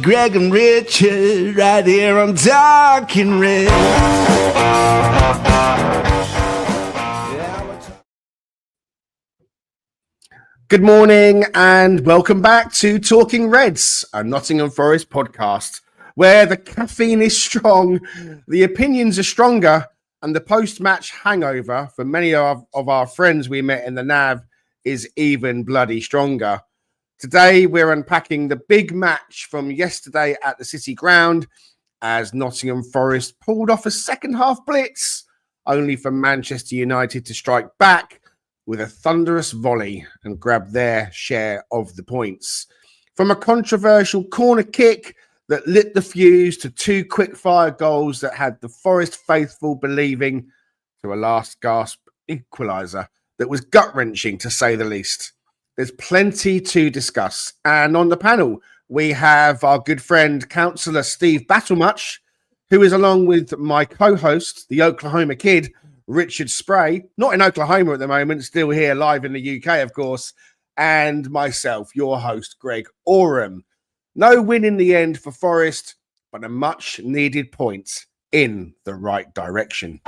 Greg and Richard, right here on Talking Red. Good morning and welcome back to Talking Reds, a Nottingham Forest podcast, where the caffeine is strong, the opinions are stronger, and the post-match hangover for many of our friends we met in the NAV is even bloody stronger. Today, we're unpacking the big match from yesterday at the City Ground as Nottingham Forest pulled off a second-half blitz, only for Manchester United to strike back with a thunderous volley and grab their share of the points. From a controversial corner kick that lit the fuse to two quick-fire goals that had the Forest faithful believing, to a last-gasp equaliser that was gut-wrenching, to say the least. There's plenty to discuss. And on the panel, we have our good friend, Councillor Steve Battlemuch, who is along with my co-host, the Oklahoma kid, Richard Spray, not in Oklahoma at the moment, still here live in the UK, of course, and myself, your host, Greg Oram. No win in the end for Forest, but a much-needed point in the right direction.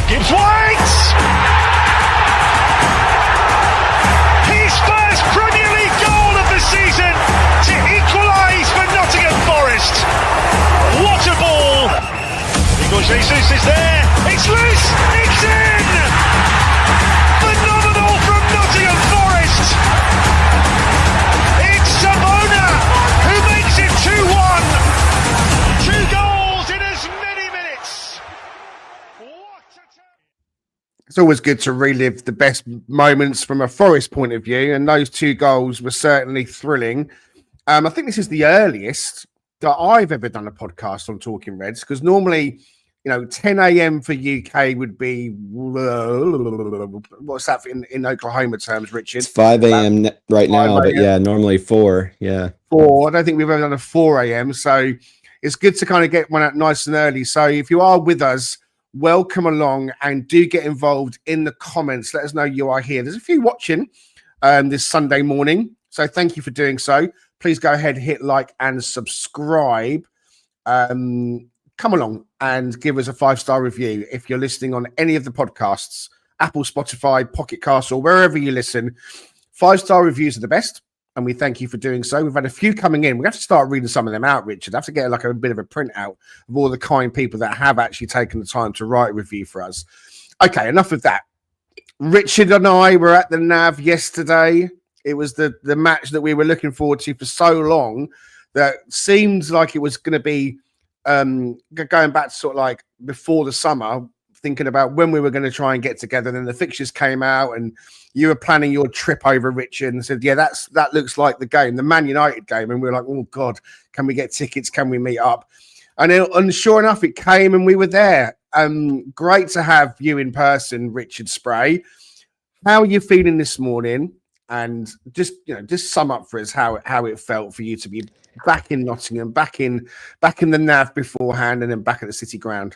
Gibbs White! His first Premier League goal of the season to equalise for Nottingham Forest. What a ball! Igor Jesus is there. It's loose. It's in. Phenomenal from Nottingham Forest. It's Savona who makes it 2-1. 2 goals in as many minutes. What a turn. It's always good to relive the best moments from a Forest point of view, and those 2 goals were certainly thrilling. I think this is the earliest that I've ever done a podcast on Talking Reds, because normally, 10 a.m. for UK would be, what's that in Oklahoma terms, Richard? It's 5 a.m. right now, but yeah, normally 4. Yeah. 4. I don't think we've ever done a 4 a.m. So it's good to kind of get one out nice and early. So if you are with us, welcome along and do get involved in the comments. Let us know you are here. There's a few watching this Sunday morning, so thank you for doing so. Please go ahead, hit like and subscribe. Come along and give us a 5-star review if you're listening on any of the podcasts, Apple, Spotify, Pocket Cast, or wherever you listen. 5-star reviews are the best, and we thank you for doing so. We've had a few coming in. We have to start reading some of them out, Richard. I have to get like a bit of a printout of all the kind people that have actually taken the time to write a review for us. Okay, enough of that. Richard and I were at the NAV yesterday. It was the match that we were looking forward to for so long that seemed like it was going to be going back to sort of like before the summer, thinking about when we were going to try and get together. Then the fixtures came out and you were planning your trip over, Richard, and said, yeah, that looks like the game, the Man United game. And we were like, oh God, can we get tickets? Can we meet up? And sure enough, it came and we were there. Great to have you in person, Richard Spray. How are you feeling this morning? And just sum up for us how it felt for you to be back in Nottingham, back in the NAV beforehand, and then back at the City Ground.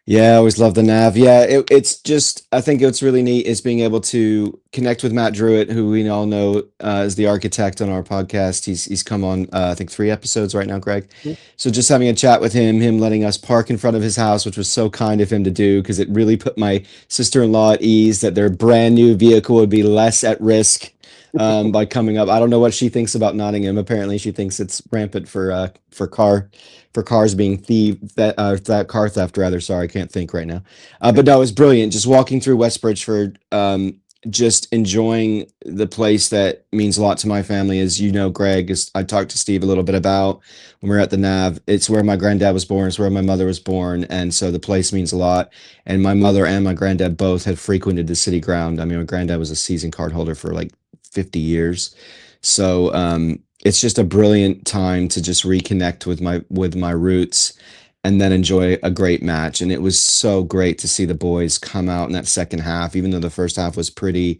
Yeah, I always love the NAV. Yeah, it's just, I think what's really neat is being able to connect with Matt Druitt, who we all know is the architect on our podcast. He's come on, I think 3 episodes right now, Greg. Mm-hmm. So just having a chat with him letting us park in front of his house, which was so kind of him to do, because it really put my sister-in-law at ease that their brand new vehicle would be less at risk by coming up. I don't know what she thinks about Nottingham. Apparently she thinks it's rampant for cars being that car theft rather. Sorry, I can't think right now. But no, it was brilliant. Just walking through West Bridgeford, just enjoying the place that means a lot to my family. As you know, Greg, as I talked to Steve a little bit about when we were at the NAV, it's where my granddad was born. It's where my mother was born. And so the place means a lot. And my mother and my granddad both had frequented the City Ground. I mean, my granddad was a season card holder for like 50 years. So it's just a brilliant time to just reconnect with my roots and then enjoy a great match. And it was so great to see the boys come out in that second half, even though the first half was pretty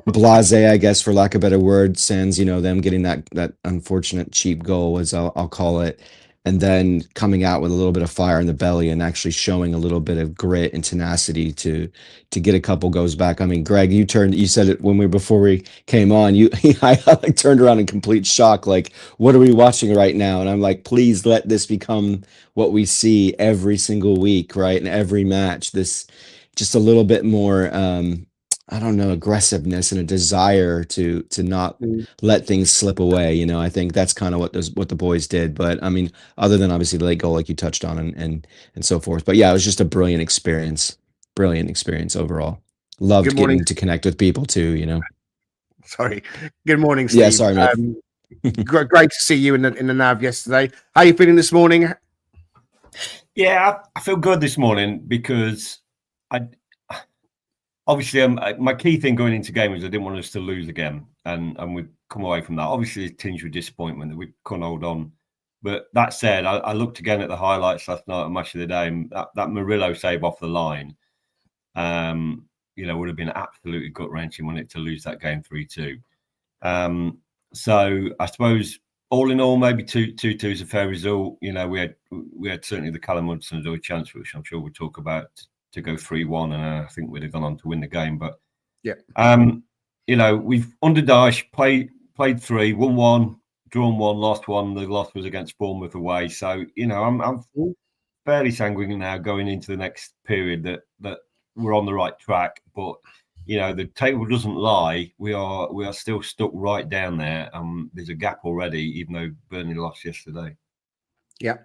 blasé, I guess, for lack of a better word, sans, them getting that unfortunate cheap goal, as I'll call it. and then coming out with a little bit of fire in the belly and actually showing a little bit of grit and tenacity to get a couple goes back. I mean, Greg, you said it before we came on, I like turned around in complete shock, like, what are we watching right now? And I'm like, please let this become what we see every single week, right? In every match, this just a little bit more I don't know, aggressiveness and a desire to not let things slip away. You know, I think that's kind of what the boys did. But I mean, other than obviously the late goal, like you touched on, and so forth. But yeah, it was just a brilliant experience overall. Loved Good morning. getting to connect with people too. You know. Sorry. Good morning, Steve. Yeah, sorry, mate. Great to see you in the nav yesterday. How are you feeling this morning? Yeah, I feel good this morning because obviously, my key thing going into game was I didn't want us to lose again, and we've come away from that. Obviously, tinged with disappointment that we couldn't hold on. But that said, I looked again at the highlights last night at Match of the Day, and that Murillo save off the line, would have been absolutely gut-wrenching, wouldn't it, to lose that game 3-2. So I suppose all in all, maybe 2-2 is a fair result. You know, we had certainly the Callum Hudson-Odoi chance, which I'm sure we'll talk about, to go 3-1, and I think we'd have gone on to win the game. But yeah, we've under Dyche played 3, won 1, drawn 1, lost 1. The loss was against Bournemouth away. So I'm fairly sanguine now going into the next period that we're on the right track. But the table doesn't lie. We are still stuck right down there. There's a gap already, even though Burnley lost yesterday. Yeah.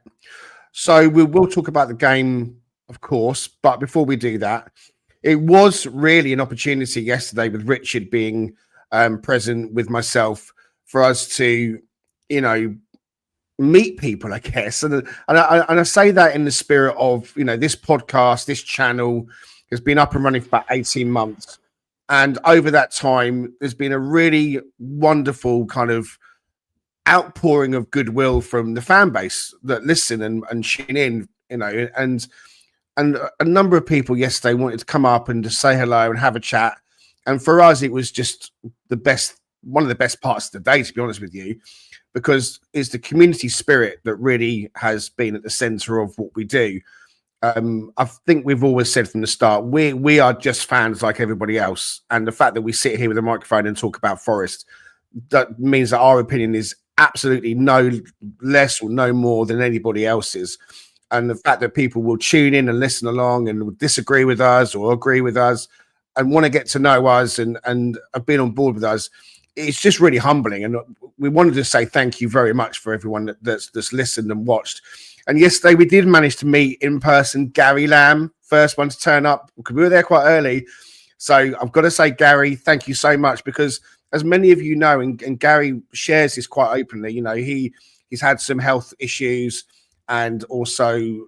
So we will talk about the game, of course, but before we do that, it was really an opportunity yesterday with Richard being present with myself for us to, meet people, I guess. And I say that in the spirit of, this podcast, this channel has been up and running for about 18 months. And over that time, there's been a really wonderful kind of outpouring of goodwill from the fan base that listen and tune in, and a number of people yesterday wanted to come up and just say hello and have a chat. And for us, it was just one of the best parts of the day, to be honest with you, because it's the community spirit that really has been at the center of what we do. I think we've always said from the start, we are just fans like everybody else. And the fact that we sit here with a microphone and talk about Forest, that means that our opinion is absolutely no less or no more than anybody else's. And the fact that people will tune in and listen along and will disagree with us or agree with us and want to get to know us and have been on board with us, it's just really humbling. And we wanted to say thank you very much for everyone that's listened and watched. And yesterday we did manage to meet in person Gary Lamb, first one to turn up, because we were there quite early. So I've got to say, Gary, thank you so much, because as many of you know, and Gary shares this quite openly, he's had some health issues and also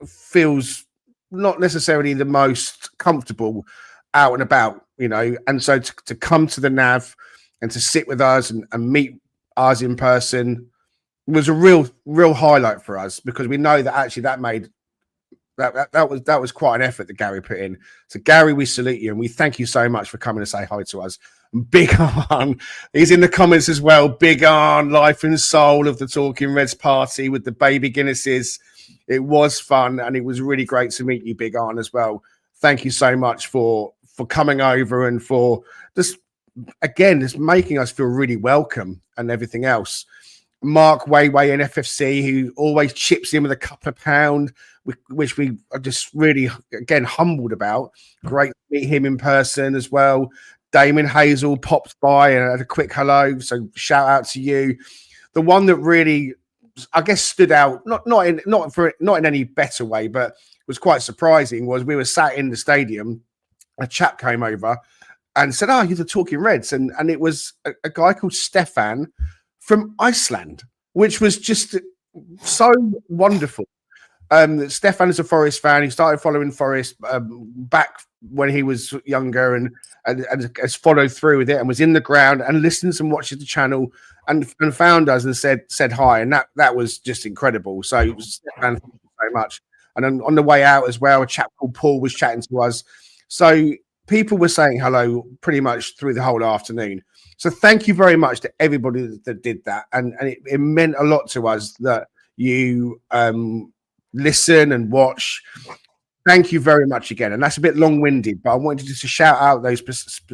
feels not necessarily the most comfortable out and about, and so to come to the NAV and to sit with us and meet us in person was a real highlight for us, because we know that actually that was quite an effort that Gary put in. So Gary, we salute you and we thank you so much for coming to say hi to us. Big Arn, he's in the comments as well. Big Arn, life and soul of the Talking Reds party with the baby Guinnesses. It was fun and it was really great to meet you, Big Arn, as well. Thank you so much for coming over and for just making us feel really welcome and everything else. Mark Wayway and FFC, who always chips in with a couple of pound, which we are just really, again, humbled about. Great to meet him in person as well. Damon Hazel popped by and had a quick hello, so shout out to you. The one that really, I guess, stood out, not in any better way, but was quite surprising, was we were sat in the stadium, a chap came over and said, "Oh, you're the Talking Reds," and it was a guy called Stefan from Iceland, which was just so wonderful. Stefan is a Forest fan. He started following Forest back when he was younger and has followed through with it and was in the ground and listens and watches the channel and found us and said hi. And that was just incredible. So Stefan, thank you so much. And then on the way out as well, a chap called Paul was chatting to us. So people were saying hello pretty much through the whole afternoon. So thank you very much to everybody that did that. And it meant a lot to us that you listen and watch. Thank you very much again. And that's a bit long-winded, but I wanted just to shout out those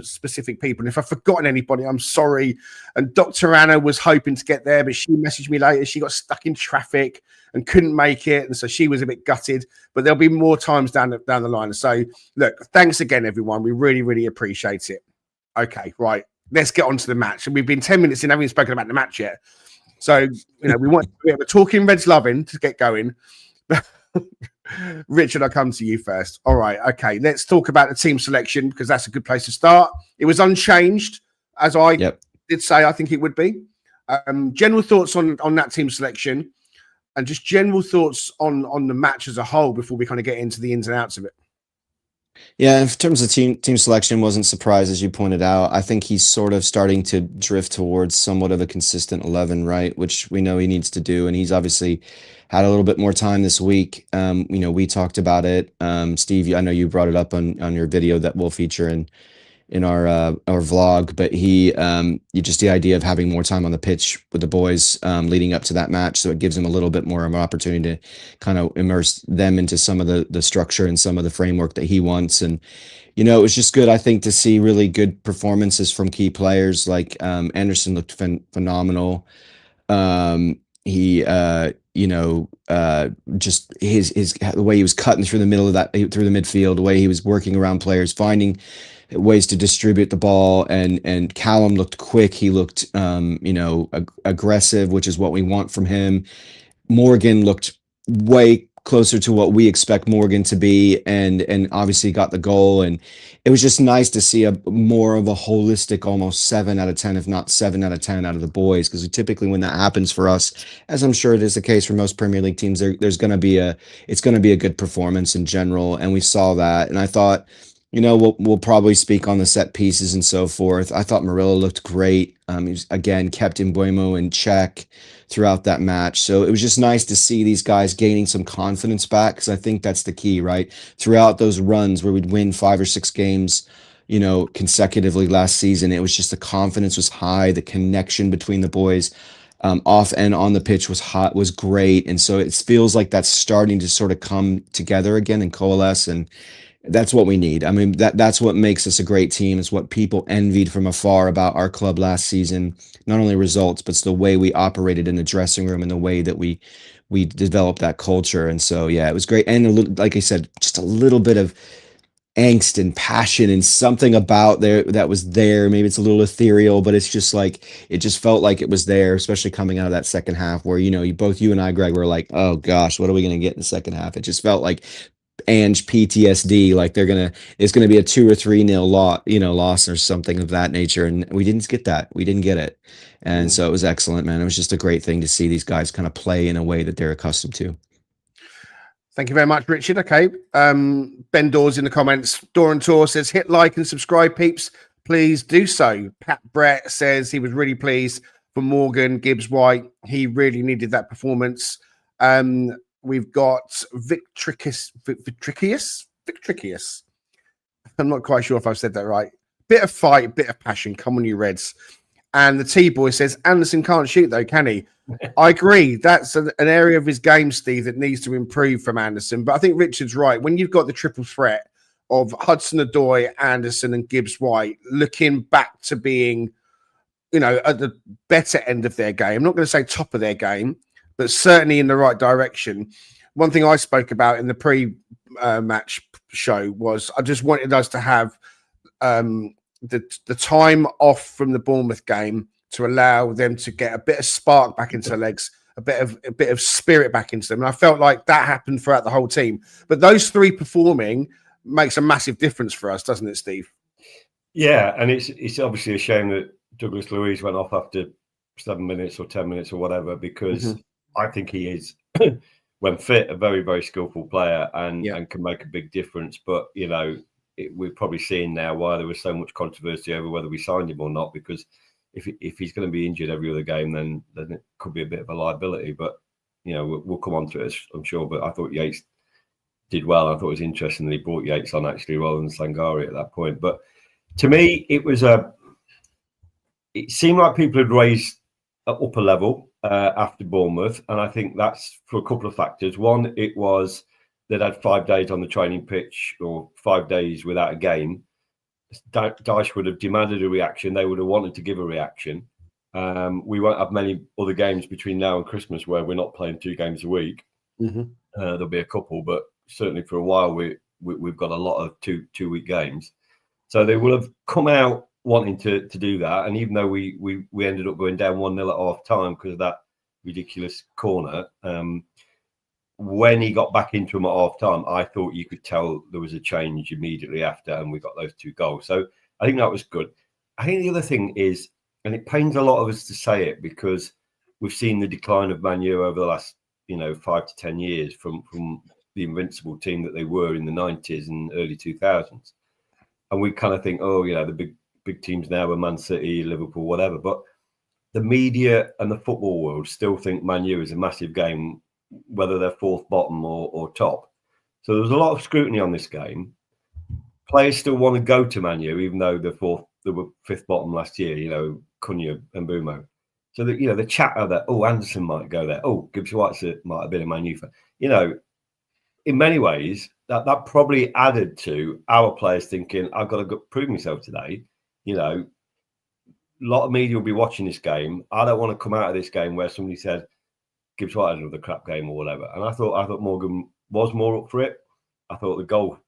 specific people. And if I've forgotten anybody, I'm sorry. And Dr. Anna was hoping to get there, but she messaged me later. She got stuck in traffic and couldn't make it. And so she was a bit gutted, but there'll be more times down the line. So look, thanks again, everyone. We really, really appreciate it. Okay, right. Let's get on to the match. And we've been 10 minutes in, haven't even spoken about the match yet. So, we want a bit of a talking Reds loving to get going. Richard, I'll come to you first. All right, okay. Let's talk about the team selection because that's a good place to start. It was unchanged, as I did say I think it would be. General thoughts on that team selection and just general thoughts on the match as a whole before we kind of get into the ins and outs of it. Yeah, in terms of team selection, wasn't surprised, as you pointed out. I think he's sort of starting to drift towards somewhat of a consistent 11, right? Which we know he needs to do, and he's obviously had a little bit more time this week. We talked about it. Steve, I know you brought it up on your video that we'll feature in our vlog, but just the idea of having more time on the pitch with the boys leading up to that match, so it gives him a little bit more of an opportunity to kind of immerse them into some of the structure and some of the framework that he wants. And it was just good, I think, to see really good performances from key players. Like Anderson looked phenomenal. He just the way he was cutting through the middle of through the midfield, the way he was working around players, finding ways to distribute the ball, and Callum looked quick. He looked aggressive, which is what we want from him. Morgan looked way closer to what we expect Morgan to be, and obviously got the goal. And it was just nice to see a more of a holistic, almost 7 out of 10, if not 7 out of 10 out of the boys, because typically when that happens for us, as I'm sure it is the case for most Premier League teams, it's going to be a good performance in general, and we saw that. And I thought, we'll probably speak on the set pieces and so forth. I thought Murillo looked great. He was, again, kept Mbeumo in check throughout that match. So it was just nice to see these guys gaining some confidence back, because I think that's the key, right? Throughout those runs where we'd win 5 or 6 games, consecutively last season, it was just the confidence was high. The connection between the boys off and on the pitch was great. And so it feels like that's starting to sort of come together again and coalesce, and that's what we need. I mean, that's what makes us a great team. It's what people envied from afar about our club last season. Not only results, but it's the way we operated in the dressing room and the way that we developed that culture. And so, yeah, it was great. And like I said, just a little bit of angst and passion and something about there that was there. Maybe it's a little ethereal, but it's just like, it just felt like it was there, especially coming out of that second half where, both you and I, Greg, were like, oh gosh, what are we going to get in the second half? It just felt like Ange PTSD, like it's gonna be a 2 or 3-0 loss or something of that nature, and we didn't get that. We didn't get it, and so it was excellent, man. It was just a great thing to see these guys kind of play in a way that they're accustomed to. Thank you very much, Richard. Okay, Ben Dawes in the comments. Doran Tor says, hit like and subscribe, peeps. Please do so. Pat Brett says he was really pleased for Morgan Gibbs White. He really needed that performance. We've got Victricius. I'm not quite sure if I've said that right. Bit of fight, bit of passion. Come on, you Reds. And the T-boy says, Anderson can't shoot, though, can he? I agree. That's an area of his game, Steve, that needs to improve from Anderson. But I think Richard's right. When you've got the triple threat of Hudson-Odoi, Anderson, and Gibbs-White looking back to being, at the better end of their game, I'm not going to say top of their game, but certainly in the right direction. One thing I spoke about in the pre-match show was I just wanted us to have the time off from the Bournemouth game to allow them to get a bit of spark back into their legs, a bit of spirit back into them. And I felt like that happened throughout the whole team. But those three performing makes a massive difference for us, doesn't it, Steve? Yeah, and it's obviously a shame that Douglas Luiz went off after 7 minutes or 10 minutes or whatever, because I think he is, when fit, a very, very skillful player and can make a big difference. But, we're probably seeing now why there was so much controversy over whether we signed him or not, because if he's going to be injured every other game, then it could be a bit of a liability. But, we'll come on to it, I'm sure. But I thought Yates did well. I thought it was interesting that he brought Yates on actually rather than Sangari at that point. But to me, it seemed like people had raised at upper level. after Bournemouth, and I think that's for a couple of factors. One, it was they'd had 5 days on the training pitch, or 5 days without a game. Dyche would have demanded a reaction. They would have wanted to give a reaction. We won't have many other games between now and Christmas where we're not playing 2 games a week. There'll be a couple, but certainly for a while we've got a lot of two-week games. So they will have come out wanting to do that. And even though we ended up going down 1-0 at half time because of that ridiculous corner, when he got back into him at half time, I thought you could tell there was a change immediately after, and we got those 2 goals. So I think that was good. I think the other thing is, and it pains a lot of us to say it because we've seen the decline of Man U over the last, 5 to 10 years from the invincible team that they were in the 90s and early 2000s. And we kind of think, the big teams now are Man City, Liverpool, whatever. But the media and the football world still think Man U is a massive game, whether they're 4th bottom or top. So there's a lot of scrutiny on this game. Players still want to go to Man U, even though they were 5th bottom last year, Cunha and Bumo. So that, the chatter that, Anderson might go there. Gibbs White might have been a Man U fan. In many ways, that probably added to our players thinking, I've got to prove myself today. A lot of media will be watching this game. I don't want to come out of this game where somebody said, Gibbs White had another crap game or whatever. And I thought Morgan was more up for it. I thought the goal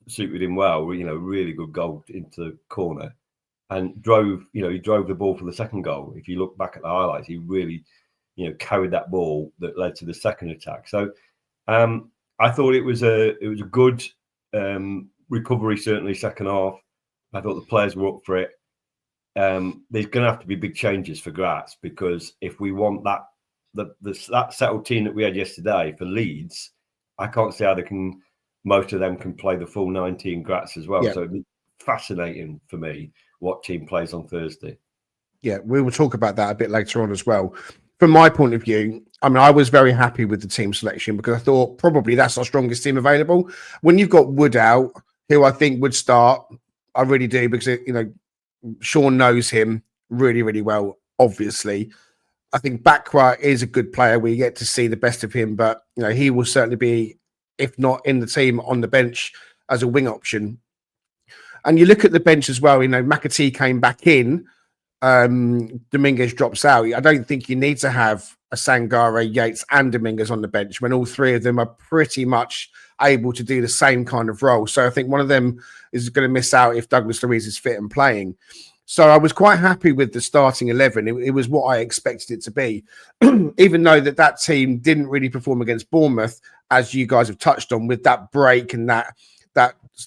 suited him well. Really good goal into the corner, and drove. He drove the ball for the second goal. If you look back at the highlights, he really, carried that ball that led to the second attack. So I thought it was a good recovery. Certainly, second half. I thought the players were up for it. There's going to have to be big changes for Graz, because if we want that settled team that we had yesterday for Leeds, I can't see how most of them can play the full 90 in Graz as well. Yeah. So it'd be fascinating for me what team plays on Thursday. Yeah, we will talk about that a bit later on as well. From my point of view, I was very happy with the team selection because I thought probably that's our strongest team available. When you've got Wood out, who I think would start, I really do, because, Sean knows him really, really well, obviously. I think Bakwa is a good player. We get to see the best of him, but he will certainly be, if not in the team, on the bench as a wing option. And you look at the bench as well. McAtee came back in. Dominguez drops out. I don't think you need to have a Sangare, Yates, and Dominguez on the bench when all 3 of them are pretty much able to do the same kind of role. So I think one of them is going to miss out if Douglas Luiz is fit and playing. So I was quite happy with the starting 11. It was what I expected it to be, even though that team didn't really perform against Bournemouth, as you guys have touched on, with that break and that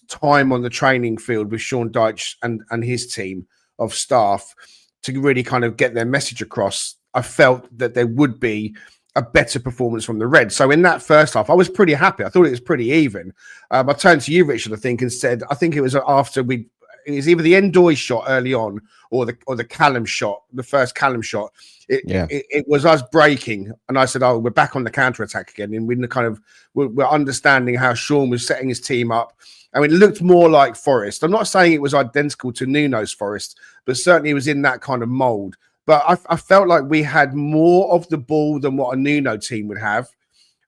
time on the training field with Sean Dyche and his team of staff to really kind of get their message across. I felt that there would be a better performance from the Reds. So in that first half, I was pretty happy. I thought it was pretty even. I turned to you, Richard, I think, and said, I think it was after it was either the Endoy shot early on or the Callum shot, the first Callum shot. It was us breaking, and I said, we're back on the counter-attack again. And we're understanding how Sean was setting his team up. I mean, it looked more like Forest. I'm not saying it was identical to Nuno's Forest, but certainly it was in that kind of mould. But I felt like we had more of the ball than what a Nuno team would have,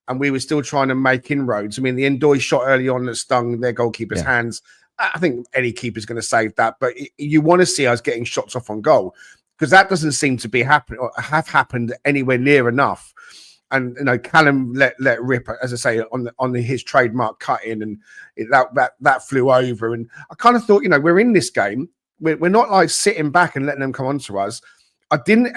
and we were still trying to make inroads. I mean, the Endoy shot early on that stung their goalkeeper's hands. I think any keeper's going to save that, but you want to see us getting shots off on goal, because that doesn't seem to be happening or have happened anywhere near enough. And Callum let rip, as I say, on his trademark cut in, and that flew over. And I kind of thought, we're in this game. We're not like sitting back and letting them come onto us. I didn't.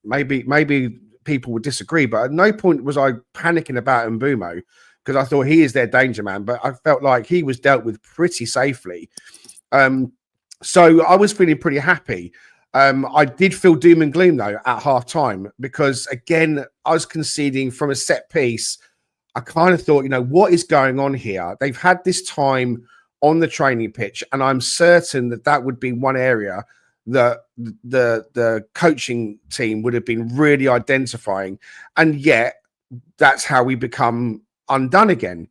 Maybe people would disagree, but at no point was I panicking about Mbumo, because I thought he is their danger man. But I felt like he was dealt with pretty safely. So I was feeling pretty happy. I did feel doom and gloom, though, at half time, because, again, I was conceding from a set piece. I kind of thought, what is going on here? They've had this time on the training pitch, and I'm certain that would be one area that the coaching team would have been really identifying. And yet, that's how we become undone again.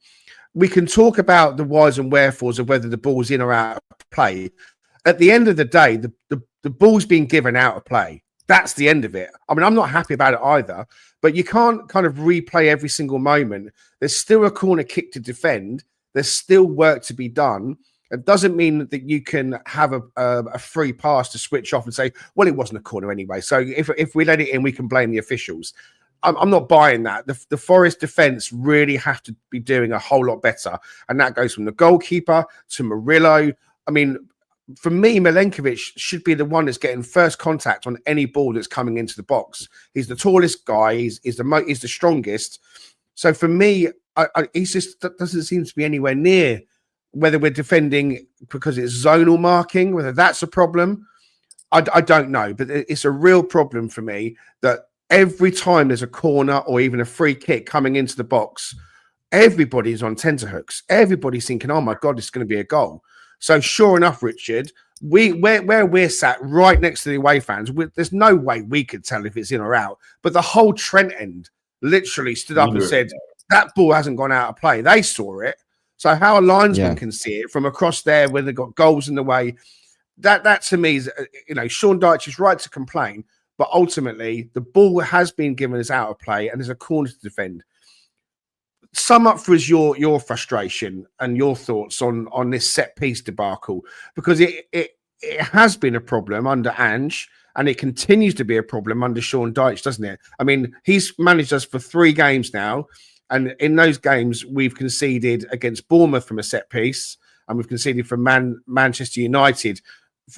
We can talk about the whys and wherefores of whether the ball's in or out of play. At the end of the day, the ball's being given out of play. That's the end of it. I mean, I'm not happy about it either, but you can't kind of replay every single moment. There's still a corner kick to defend. There's still work to be done. It doesn't mean that you can have a free pass to switch off and say, well, it wasn't a corner anyway. So if we let it in, we can blame the officials. I'm not buying that. The Forest defence really have to be doing a whole lot better. And that goes from the goalkeeper to Murillo. I mean, for me, Milenkovic should be the one that's getting first contact on any ball that's coming into the box. He's the tallest guy. He's the strongest. So for me, he's just doesn't seem to be anywhere near. Whether we're defending because it's zonal marking, whether that's a problem, I don't know. But it's a real problem for me that every time there's a corner or even a free kick coming into the box, everybody's on tenterhooks. Everybody's thinking, oh my God, it's going to be a goal. So sure enough, Richard, where we're sat right next to the away fans, there's no way we could tell if it's in or out. But the whole Trent end literally stood up and said, that ball hasn't gone out of play. They saw it. So how a linesman can see it from across there when they've got goals in the way, that to me is, Sean Dyche is right to complain, but ultimately the ball has been given as out of play and there's a corner to defend. Sum up for us your frustration and your thoughts on this set piece debacle, because it has been a problem under Ange and it continues to be a problem under Sean Dyche, doesn't it? I mean, he's managed us for 3 games now. And in those games, we've conceded against Bournemouth from a set piece, and we've conceded from Manchester United.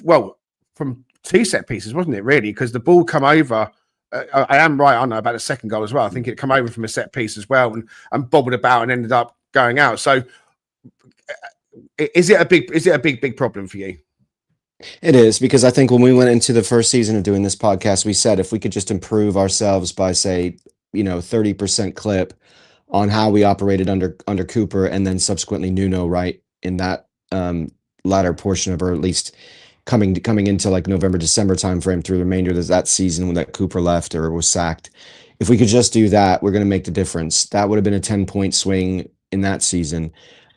Well, from 2 set pieces, wasn't it, really? Because the ball come over. I am right, I know, about the second goal as well. I think it come over from a set piece as well and bobbled about and ended up going out. So is it a big problem for you? It is, because I think when we went into the first season of doing this podcast, we said if we could just improve ourselves by, say, 30% clip on how we operated under Cooper and then subsequently Nuno, right, in that latter portion of, or at least coming into like November, December timeframe through the remainder of that season when that Cooper left or was sacked. If we could just do that, we're going to make the difference. That would have been a 10-point swing in that season.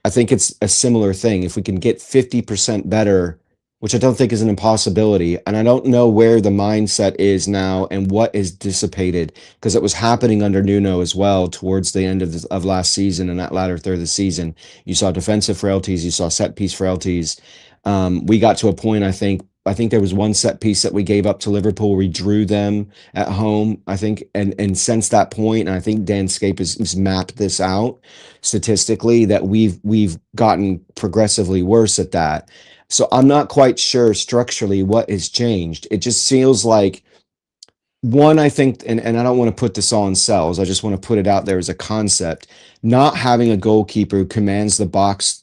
I think it's a similar thing. If we can get 50% better, which I don't think is an impossibility. And I don't know where the mindset is now and what is dissipated, because it was happening under Nuno as well towards the end of last season and that latter third of the season. You saw defensive frailties, you saw set piece frailties. We got to a point, I think there was one set piece that we gave up to Liverpool. We drew them at home, I think. And since that point, and I think Dan Scape has mapped this out statistically, that we've gotten progressively worse at that. So I'm not quite sure structurally what has changed. It just feels like, one, I think, and I don't want to put this all in cells, I just want to put it out there as a concept. Not having a goalkeeper who commands the box,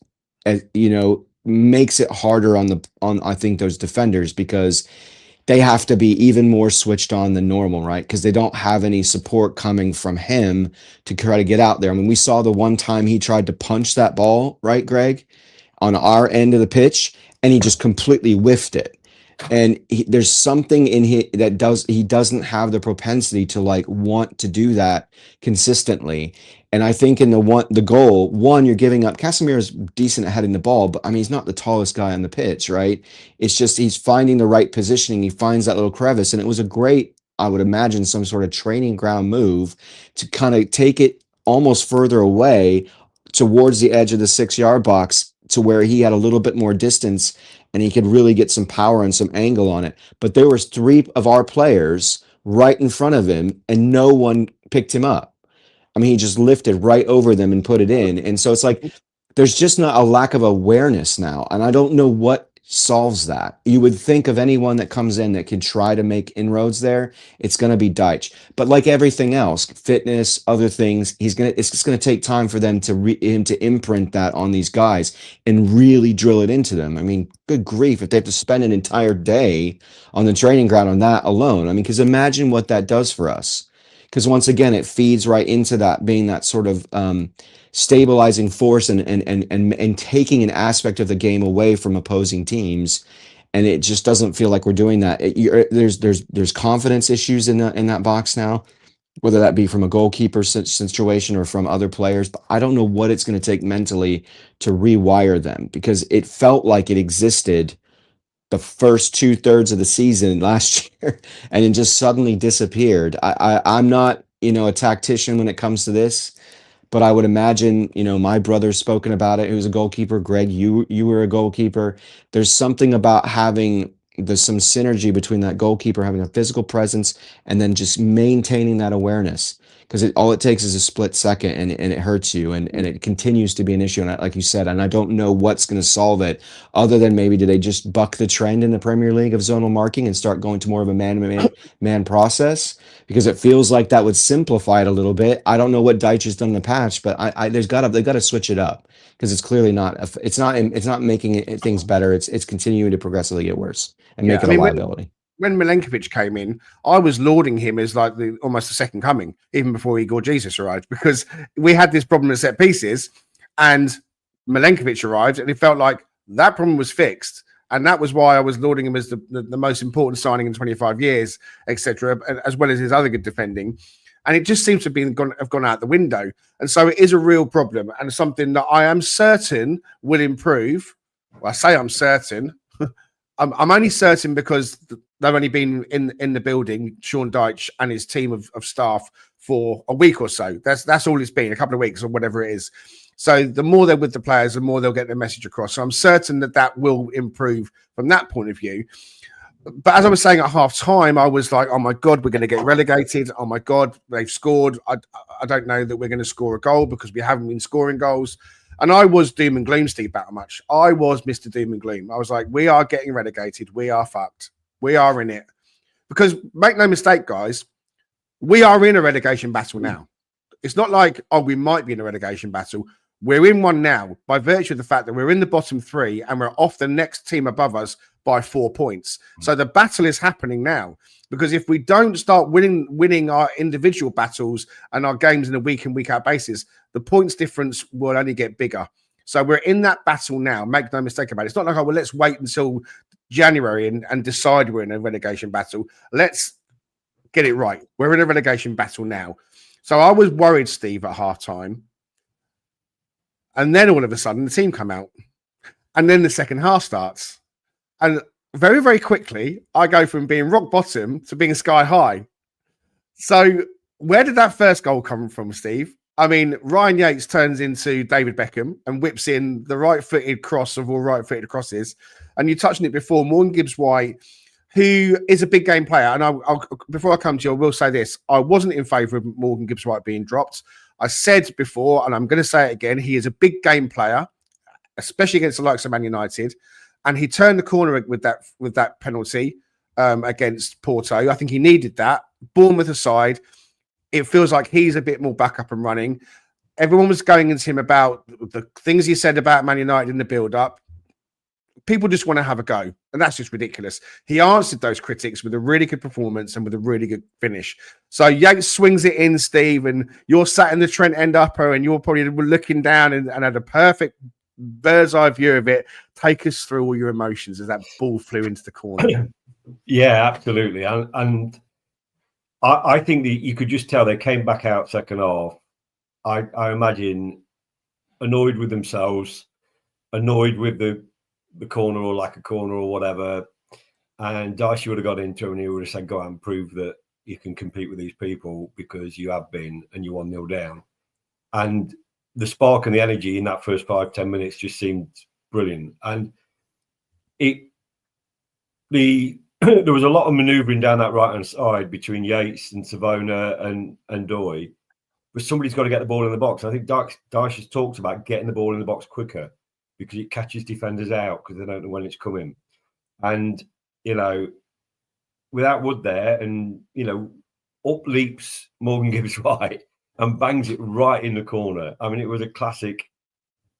makes it harder on I think those defenders, because they have to be even more switched on than normal, right? Because they don't have any support coming from him to try to get out there. I mean, we saw the one time he tried to punch that ball, right, Greg, on our end of the pitch, and he just completely whiffed it. And there's something in him that he doesn't have the propensity to want to do that consistently. And I think in the goal, you're giving up. Casemiro's decent at heading the ball, but I mean, he's not the tallest guy on the pitch, right? It's just he's finding the right positioning. He finds that little crevice, and it was a great, I would imagine, some sort of training ground move to kind of take it almost further away towards the edge of the 6-yard box, to where he had a little bit more distance and he could really get some power and some angle on it. But there was 3 of our players right in front of him and no one picked him up. I mean, he just lifted right over them and put it in. And so it's like, there's just not a lack of awareness now. And I don't know what solves that. You would think of anyone that comes in that can try to make inroads there, it's going to be Dyche. But like everything else, fitness, other things, it's just going to take time for them him to imprint that on these guys and really drill it into them. I mean, good grief, if they have to spend an entire day on the training ground on that alone. I mean, because imagine what that does for us. Because once again, it feeds right into that being that sort of stabilizing force and taking an aspect of the game away from opposing teams, and it just doesn't feel like we're doing that. There's confidence issues in that box now, whether that be from a goalkeeper situation or from other players. But I don't know what it's going to take mentally to rewire them, because it felt like it existed the first 2/3 of the season last year and it just suddenly disappeared. I'm not, a tactician when it comes to this, but I would imagine, my brother's spoken about it. He was a goalkeeper. Greg, you were a goalkeeper. There's something about there's some synergy between that goalkeeper having a physical presence and then just maintaining that awareness. Because all it takes is a split second and it hurts you and it continues to be an issue. And like you said, and I don't know what's going to solve it other than maybe do they just buck the trend in the Premier League of zonal marking and start going to more of a man process? Because it feels like that would simplify it a little bit. I don't know what Deitch has done in the patch, but they've got to switch it up because it's clearly it's not making things better. It's continuing to progressively get worse and make it a liability. When Milenkovic came in, I was lauding him as like almost the second coming, even before Igor Jesus arrived, because we had this problem at set pieces, and Milenkovic arrived, and it felt like that problem was fixed, and that was why I was lauding him as the most important signing in 25 years, etc., as well as his other good defending. And it just seems to have gone out the window, and so it is a real problem and something that I am certain will improve. Well, I say I'm certain. I'm only certain because they've only been in the building, Sean Deitch and his team of staff, for a week or so. That's all it's been, a couple of weeks or whatever it is. So the more they're with the players, the more they'll get their message across. So I'm certain that will improve from that point of view. But as I was saying at half time, I was like, oh my God, we're going to get relegated. Oh my God, they've scored. I don't know that we're going to score a goal because we haven't been scoring goals. And I was doom and gloom, Steve Battlemuch. I was Mr. Doom and Gloom. I was like, we are getting relegated. We are fucked. We are in it. Because make no mistake, guys, we are in a relegation battle now. It's not like, oh, we might be in a relegation battle. We're in one now by virtue of the fact that we're in the bottom three and we're off the next team above us by 4 points. So the battle is happening now. Because if we don't start winning our individual battles and our games in a week in, week out basis, the points difference will only get bigger. So we're in that battle now. Make no mistake about it. It's not like, oh, well, let's wait until January and decide we're in a relegation battle. Let's get it right. We're in a relegation battle now. So I was worried, Steve, at halftime. And then all of a sudden, the team come out. And then the second half starts. And very, very quickly, I go from being rock bottom to being sky high. So where did that first goal come from, Steve? I mean, Ryan Yates turns into David Beckham and whips in the right-footed cross of all right-footed crosses. And you touched on it before, Morgan Gibbs-White, who is a big game player. And I'll before I come to you, I will say this. I wasn't in favour of Morgan Gibbs-White being dropped. I said before, and I'm going to say it again, he is a big game player, especially against the likes of Man United. And he turned the corner with that penalty against Porto. I think he needed that. Bournemouth aside, it feels like he's a bit more back up and running. Everyone was going into him about the things he said about Man United in the build-up. People just want to have a go, and that's just ridiculous. He answered those critics with a really good performance and with a really good finish. So Yates swings it in, Steve, and you're sat in the Trent end upper, and you're probably looking down and had a perfect bird's eye view of it. Take us through all your emotions as that ball flew into the corner. Yeah, absolutely. And I think that you could just tell they came back out second half. I imagine annoyed with themselves, annoyed with the corner or lack of corner or whatever. And Dicey would have got into him and he would have said, go out and prove that you can compete with these people because you have been and you're 1-0 down. And the spark and the energy in that first 5-10 minutes just seemed brilliant. And there was a lot of manoeuvring down that right-hand side between Yates and Savona and Doy. But somebody's got to get the ball in the box. I think Dyche has talked about getting the ball in the box quicker because it catches defenders out because they don't know when it's coming. And, without Wood there and, up leaps Morgan Gibbs-White and bangs it right in the corner. I mean, it was a classic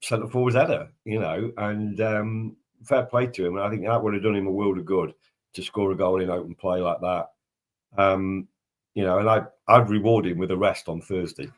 centre-forward header, and fair play to him. And I think that would have done him a world of good to score a goal in open play like that. And I'd reward him with a rest on Thursday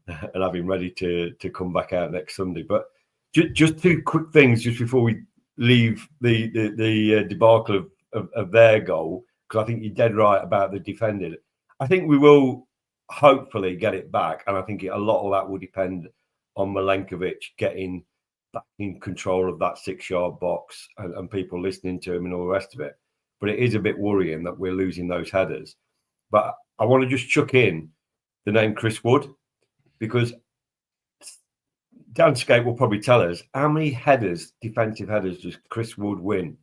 and have him ready to come back out next Sunday. But just two quick things just before we leave the debacle of their goal, because I think you're dead right about the defending. I think we will hopefully get it back, and I think a lot of that will depend on Milenkovic getting back in control of that 6-yard box and people listening to him and all the rest of it. But it is a bit worrying that we're losing those headers. But I want to just chuck in the name Chris Wood, because Dan Skate will probably tell us how many headers, defensive headers, does Chris Wood win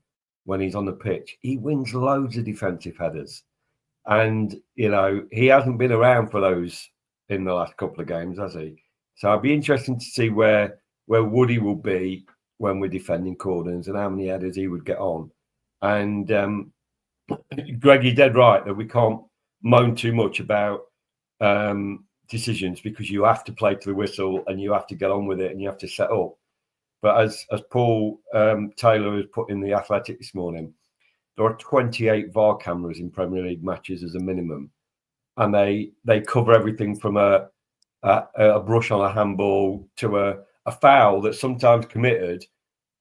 when he's on the pitch. He wins loads of defensive headers. And, you know, he hasn't been around for those in the last couple of games, has he? So I'd be interested to see where Woody will be when we're defending corners and how many headers he would get on. And Greg, you're dead right that we can't moan too much about decisions, because you have to play to the whistle and you have to get on with it and you have to set up. But as Paul Taylor has put in the Athletic this morning, there are 28 VAR cameras in Premier League matches as a minimum, and they cover everything from a brush on a handball to a foul that's sometimes committed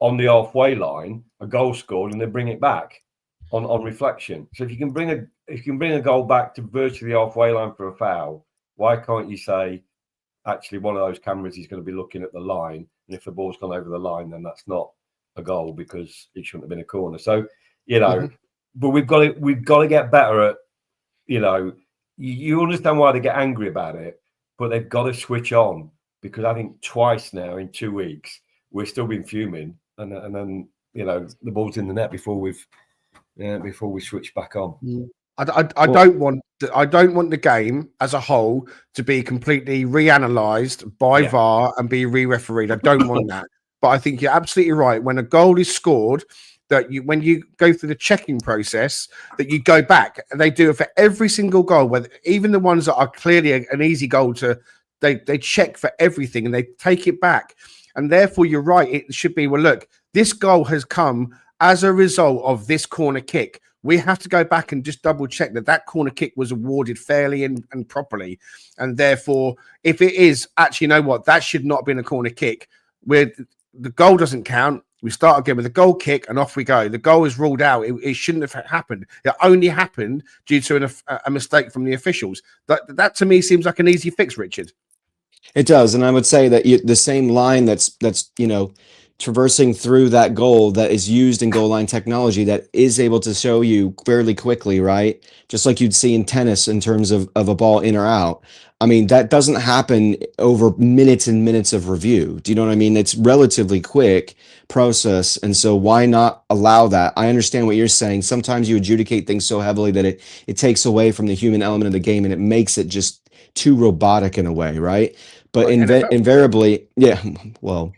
on the halfway line, a goal scored, and they bring it back on reflection. So if you can bring a goal back to virtually the halfway line for a foul, why can't you say, actually, one of those cameras is going to be looking at the line, and if the ball's gone over the line, then that's not a goal because it shouldn't have been a corner. So, you know, but we've got to get better at, you know, you understand why they get angry about it, but they've got to switch on, because I think twice now in 2 weeks we're still been fuming, and then, you know, the ball's in the net before we switch back on. I don't want the game as a whole to be completely reanalyzed by VAR and be re-refereed. I don't want that. But I think you're absolutely right. When a goal is scored, that when you go through the checking process, that you go back, and they do it for every single goal, whether even the ones that are clearly an easy goal to, they check for everything and they take it back. And therefore, you're right. It should be, well, look, this goal has come as a result of this corner kick. We have to go back and just double check that corner kick was awarded fairly and properly. And therefore, if it is actually, you know what, that should not have been a corner kick, where the goal doesn't count. We start again with a goal kick and off we go. The goal is ruled out. It shouldn't have happened. It only happened due to a mistake from the officials. That to me seems like an easy fix, Richard. It does. And I would say that the same line that's, you know, traversing through that goal that is used in goal line technology that is able to show you fairly quickly, right? Just like you'd see in tennis in terms of a ball in or out. I mean, that doesn't happen over minutes and minutes of review. Do you know what I mean? It's relatively quick process. And so why not allow that? I understand what you're saying. Sometimes you adjudicate things so heavily that it takes away from the human element of the game and it makes it just too robotic in a way, right? But invariably, yeah, well,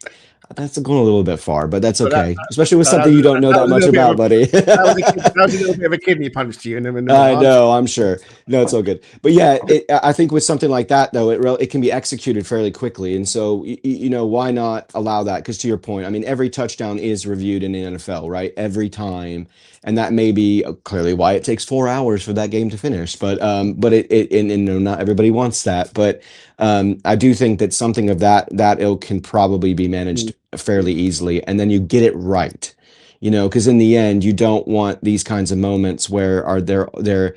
that's going a little bit far, but that's okay. Especially with something you don't know that much about, buddy. That was a little bit of a kidney punch to you. I know, I'm sure. No, it's all good. But yeah, I think with something like that, though, it can be executed fairly quickly. And so, you know, why not allow that? Because to your point, I mean, every touchdown is reviewed in the NFL, right? Every time. And that may be clearly why it takes 4 hours for that game to finish. But not everybody wants that. But I do think that something of that ilk can probably be managed fairly easily, and then you get it right, you know, because in the end, you don't want these kinds of moments where they're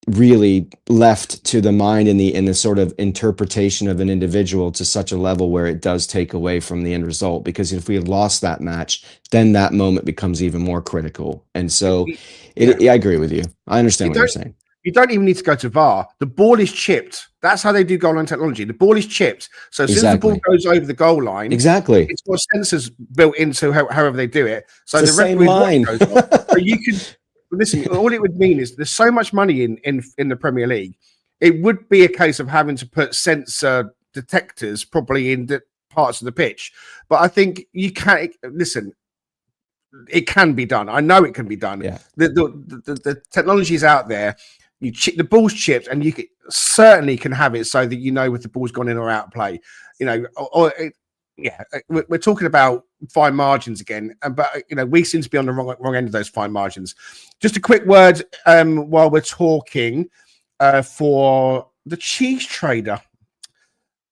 really left to the mind in the sort of interpretation of an individual to such a level where it does take away from the end result. Because if we had lost that match, then that moment becomes even more critical. And so I agree with you. I understand what you're saying. You don't even need to go to VAR. The ball is chipped. That's how they do goal line technology. The ball is chipped. So as soon as the ball goes over the goal line, it's got sensors built into however they do it. So it's the same line. Goes off. So you can listen. All it would mean is there's so much money in the Premier League. It would be a case of having to put sensor detectors probably in the parts of the pitch. But I think you can't listen. It can be done. I know it can be done. Yeah. The technology is out there. You chip the ball's chipped, and you certainly can have it so that you know if the ball's gone in or out of play. You know, we're talking about fine margins again, but you know we seem to be on the wrong end of those fine margins. Just a quick word while we're talking for the cheese trader.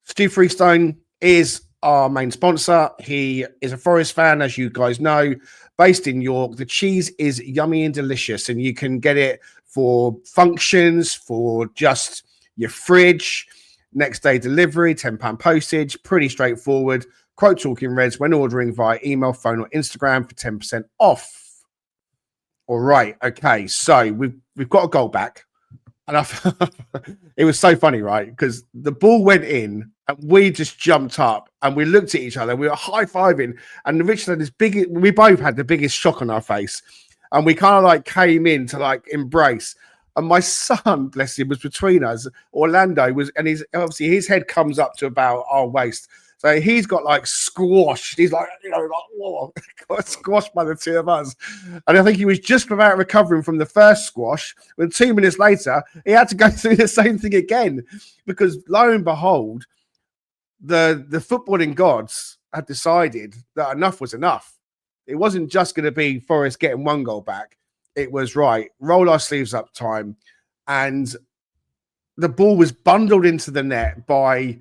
Stu Freestone is our main sponsor. He is a Forest fan, as you guys know, based in York. The cheese is yummy and delicious, and you can get it for functions, for just your fridge, next day delivery, £10 postage, pretty straightforward. Quote Talking Reds when ordering via email, phone, or Instagram for 10% off. All right. Okay. So we've got a goal back. And it was so funny, right? Because the ball went in and we just jumped up and we looked at each other. We were high-fiving. And Richard had this big, we both had the biggest shock on our face. And we kind of like came in to like embrace. And my son, bless him, was between us. Orlando was, and obviously his head comes up to about our waist. So he's got like squashed. He's like, whoa, got squashed by the two of us. And I think he was just about recovering from the first squash. When 2 minutes later, he had to go through the same thing again. Because lo and behold, the footballing gods had decided that enough was enough. It wasn't just going to be Forest getting 1 goal back. It was right, roll our sleeves up time. And the ball was bundled into the net by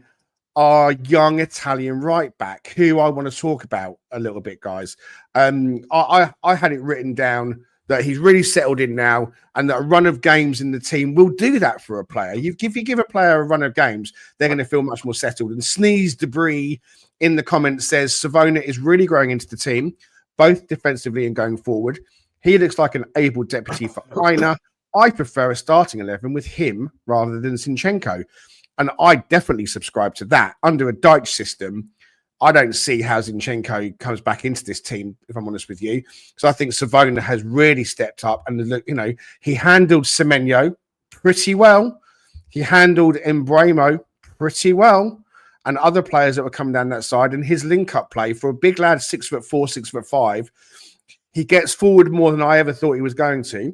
our young Italian right back, who I want to talk about a little bit, guys. I had it written down that he's really settled in now, and that a run of games in the team will do that for a player. If you give a player a run of games, they're going to feel much more settled. And Sneeze Debris in the comments says Savona is really growing into the team, both defensively and going forward. He looks like an able deputy for Aina. I prefer a starting 11 with him rather than Zinchenko. And I definitely subscribe to that. Under a Dyche system, I don't see how Zinchenko comes back into this team, if I'm honest with you. So I think Savona has really stepped up. And, he handled Semenyo pretty well. He handled Embremo pretty well. And other players that were coming down that side. And his link-up play for a big lad, 6'4", 6'5", he gets forward more than I ever thought he was going to.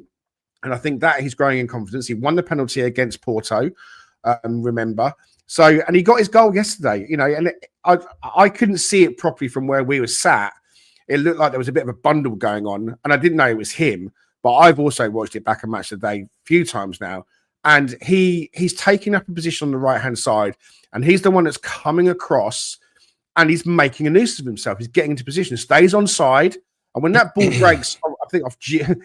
And I think that he's growing in confidence. He won the penalty against Porto. Remember, so and he got his goal yesterday, and I couldn't see it properly from where we were sat. It looked like there was a bit of a bundle going on, and I didn't know it was him. But I've also watched it back a match today a few times now, and he's taking up a position on the right hand side, and he's the one that's coming across, and he's making a nuisance of himself. He's getting into position, stays on side, and when that ball breaks, I think off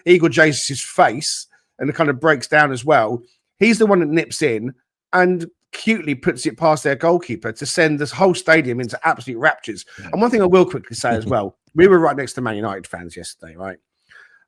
Eagle Jesus' face, and it kind of breaks down as well. He's the one that nips in and cutely puts it past their goalkeeper to send this whole stadium into absolute raptures. And one thing I will quickly say as well, we were right next to Man United fans yesterday, right?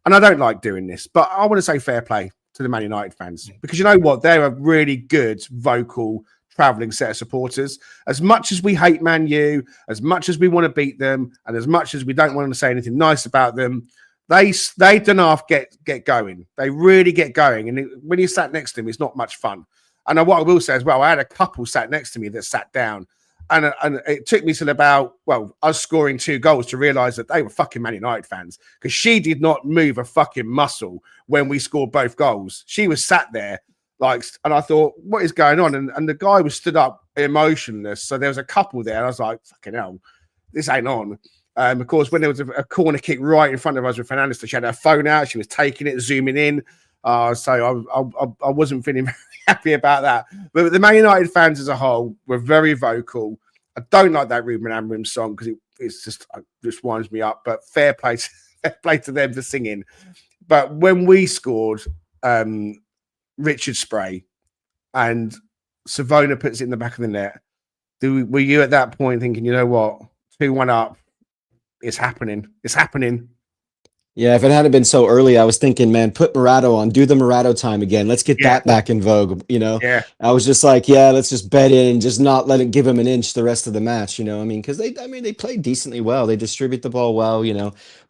And I don't like doing this, but I want to say fair play to the Man United fans, because you know what? They're a really good, vocal, travelling set of supporters. As much as we hate Man U, as much as we want to beat them, and as much as we don't want to say anything nice about them, they don't half get going. They really get going. And when you sat next to them, it's not much fun. And what I will say as well, I had a couple sat next to me that sat down, and it took me till about, us scoring 2 goals to realise that they were fucking Man United fans, because she did not move a fucking muscle when we scored both goals. She was sat there and I thought, what is going on? And the guy was stood up emotionless. So there was a couple there, and I was like, fucking hell, this ain't on. Of course, when there was a corner kick right in front of us with Fernandez, she had her phone out, she was taking it, zooming in. So I wasn't feeling very happy about that. But the Man United fans as a whole were very vocal. I don't like that Ruben Amorim song because it just winds me up. But fair play to them for singing. But when we scored, Richard Spray and Savona puts it in the back of the net, were you at that point thinking, you know what, 2-1 up, it's happening. It's happening. Yeah, if it hadn't been so early, I was thinking, man, put Murado on, do the Murado time again. Let's get that back in vogue, Yeah. I was just like, let's just bet in and just not let it give him an inch the rest of the match, because they played decently well. They distribute the ball well,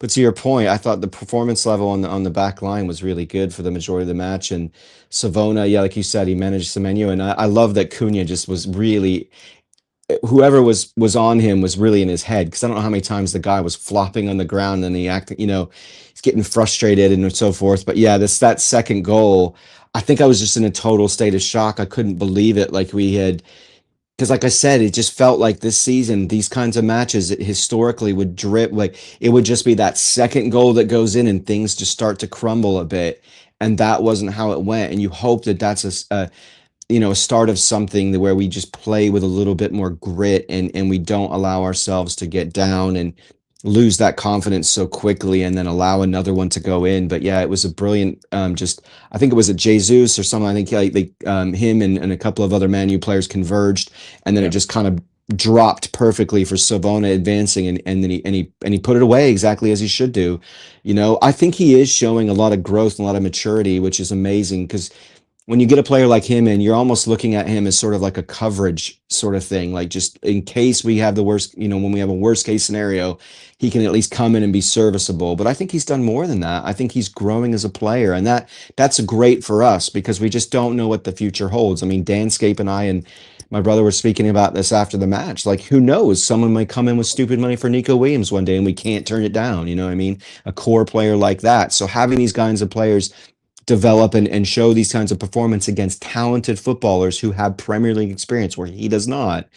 But to your point, I thought the performance level on the back line was really good for the majority of the match. And Savona, like you said, he managed Semenyo. And I love that Cunha just was really... whoever was on him was really in his head, because I don't know how many times the guy was flopping on the ground and he acted, he's getting frustrated and so forth. But that second goal, I think I was just in a total state of shock. I couldn't believe it. Because like I said, it just felt like this season, these kinds of matches historically would drip. Like it would just be that second goal that goes in and things just start to crumble a bit. And that wasn't how it went. And you hope that that's a start of something where we just play with a little bit more grit and we don't allow ourselves to get down and lose that confidence so quickly and then allow another one to go in. But it was a brilliant, I think it was Jesus or something. I think him and a couple of other Man U players converged, and then it just kind of dropped perfectly for Savona advancing, and then he put it away exactly as he should do. You know, I think he is showing a lot of growth and a lot of maturity, which is amazing, because when you get a player like him in, you're almost looking at him as sort of like a coverage sort of thing. Like, just in case we have the worst, you know, when we have a worst case scenario, he can at least come in and be serviceable. But I think he's done more than that. I think he's growing as a player, and that's great for us, because we just don't know what the future holds. I mean, Danscape and I and my brother were speaking about this after the match. Like, who knows? Someone might come in with stupid money for Nico Williams one day and we can't turn it down. You know what I mean? A core player like that. So having these kinds of players develop and show these kinds of performance against talented footballers who have Premier League experience where he does not,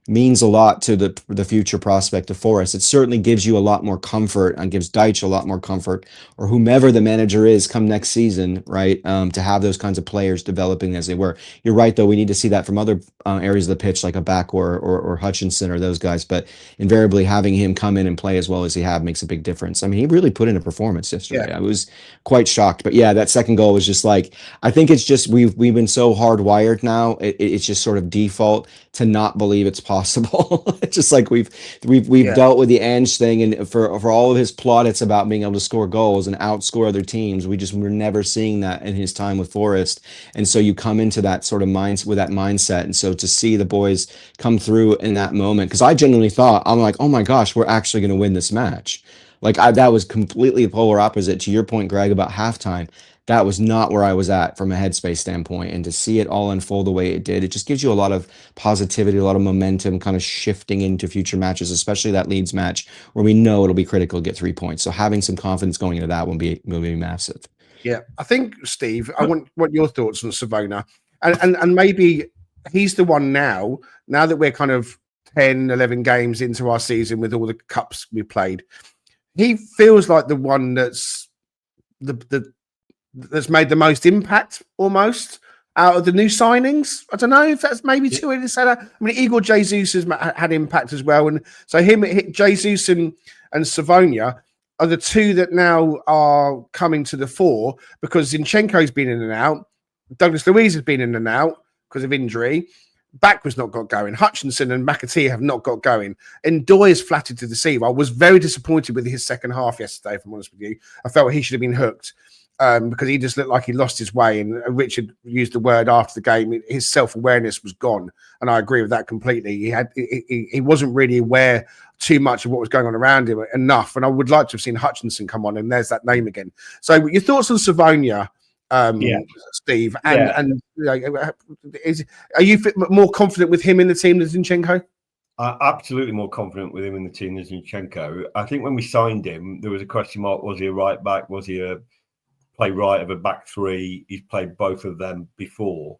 means a lot to the future prospect of Forest. It certainly gives you a lot more comfort, and gives Deitch a lot more comfort, or whomever the manager is come next season, right? To have those kinds of players developing as they were. You're right, though. We need to see that from other areas of the pitch, like a back or Hutchinson or those guys. But invariably, having him come in and play as well as he have makes a big difference. I mean, he really put in a performance yesterday. Yeah. I was quite shocked. But yeah, that second goal was just like, I think it's just we've been so hardwired now. It's just sort of default to not believe it's possible. It's just like we've dealt with the Ange thing, and for all of his plaudits about being able to score goals and outscore other teams, we're never seeing that in his time with Forest. And so you come into that sort of mindset. And so to see the boys come through in that moment, because I genuinely thought, I'm like, oh my gosh, we're actually going to win this match. Like, that was completely polar opposite to your point, Greg, about halftime. That was not where I was at from a headspace standpoint. And to see it all unfold the way it did, it just gives you a lot of positivity, a lot of momentum kind of shifting into future matches, especially that Leeds match where we know it'll be critical to get 3 points. So having some confidence going into that will be massive. Yeah, I think, Steve, I want your thoughts on Savona. And maybe he's the one now that we're kind of 10, 11 games into our season with all the cups we played. He feels like the one that's that's made the most impact almost out of the new signings. I don't know if that's maybe too early to say that. I mean, Igor Jesus has had impact as well. And so Jesus and Savona are the two that now are coming to the fore, because Zinchenko's been in and out. Douglas Luiz has been in and out because of injury. Back was not got going. Hutchinson and McAtee have not got going. And Doy is flattered to deceive. I was very disappointed with his second half yesterday, if I'm honest with you. I felt he should have been hooked. Because he just looked like he lost his way. And Richard used the word after the game, his self-awareness was gone. And I agree with that completely. He wasn't really aware too much of what was going on around him enough. And I would like to have seen Hutchinson come on, and there's that name again. So your thoughts on Savona, Steve? And are you more confident with him in the team than Zinchenko? Absolutely more confident with him in the team than Zinchenko. I think when we signed him, there was a question mark. Was he a right back? Was he a play right of a back three? He's played both of them before.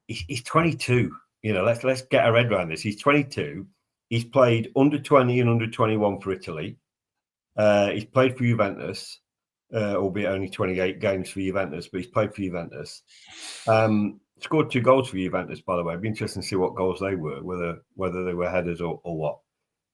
He's 22. You know, let's get our head around this. He's 22. He's played under 20 and under 21 for Italy. He's played for Juventus, albeit only 28 games for Juventus, but he's played for Juventus. Scored 2 goals for Juventus, by the way. It'd be interesting to see what goals they were, whether they were headers or what.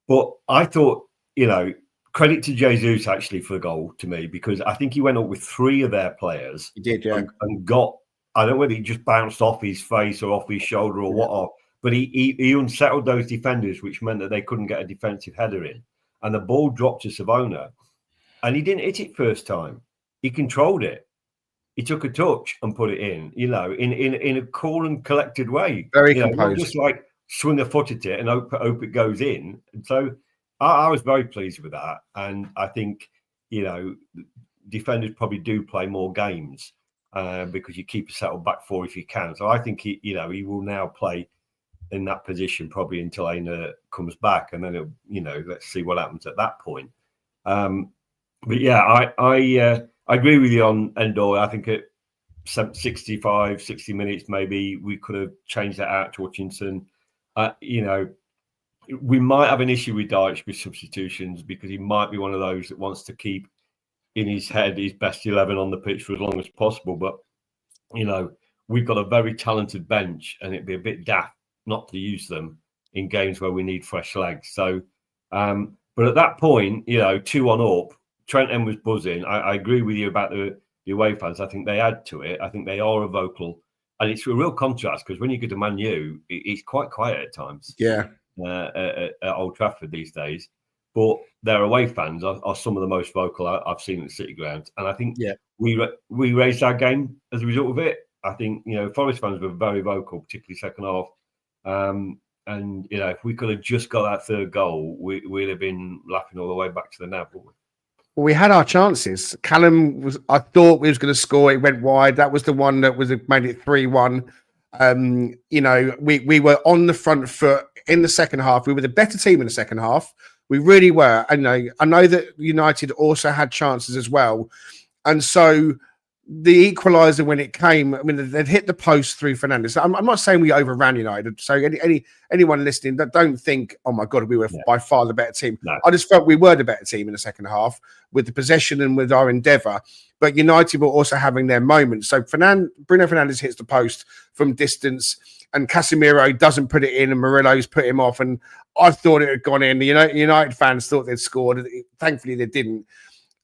But I thought, you know, credit to Jesus actually for the goal to me, because I think he went up with 3 of their players. He did, yeah. And got, I don't know whether he just bounced off his face or off his shoulder or what, but he unsettled those defenders, which meant that they couldn't get a defensive header in. And the ball dropped to Savona, and he didn't hit it first time. He controlled it. He took a touch and put it in, you know, in a cool and collected way. Very composed. Not just like swing a foot at it and hope it goes in. And so I was very pleased with that. And I think, you know, defenders probably do play more games because you keep a settled back 4 if you can. So I think, he will now play in that position probably until Aina comes back. And then, let's see what happens at that point. But yeah, I agree with you on Endor. I think at 65, 60 minutes, maybe we could have changed that out to Hutchinson. We might have an issue with Deitch with substitutions, because he might be one of those that wants to keep in his head his best 11 on the pitch for as long as possible. But, we've got a very talented bench, and it'd be a bit daft not to use them in games where we need fresh legs. So, but at that point, 2-1 up, Trent End was buzzing. I agree with you about the away fans. I think they add to it. I think they are a vocal. And it's a real contrast, because when you get to Man U, it's quite quiet at times. Yeah. at Old Trafford these days. But their away fans are some of the most vocal I've seen at the City Ground, and I think we raised our game as a result of it. I think Forest fans were very vocal, particularly second half. And if we could have just got that third goal, we'd have been laughing all the way back to the nav. Well, we had our chances. Callum I thought we was going to score. It went wide. That was the one that made it 3-1. We were on the front foot in the second half. We were the better team in the second half. We really were. I know that United also had chances as well. And so the equaliser, when it came, I mean, they'd hit the post through Fernandes. I'm not saying we overran United. So anyone listening, don't think, oh my God, we were by far the better team. No. I just felt we were the better team in the second half with the possession and with our endeavour. But United were also having their moments. So Bruno Fernandes hits the post from distance, and Casemiro doesn't put it in, and Murillo's put him off. And I thought it had gone in. The United fans thought they'd scored. Thankfully, they didn't.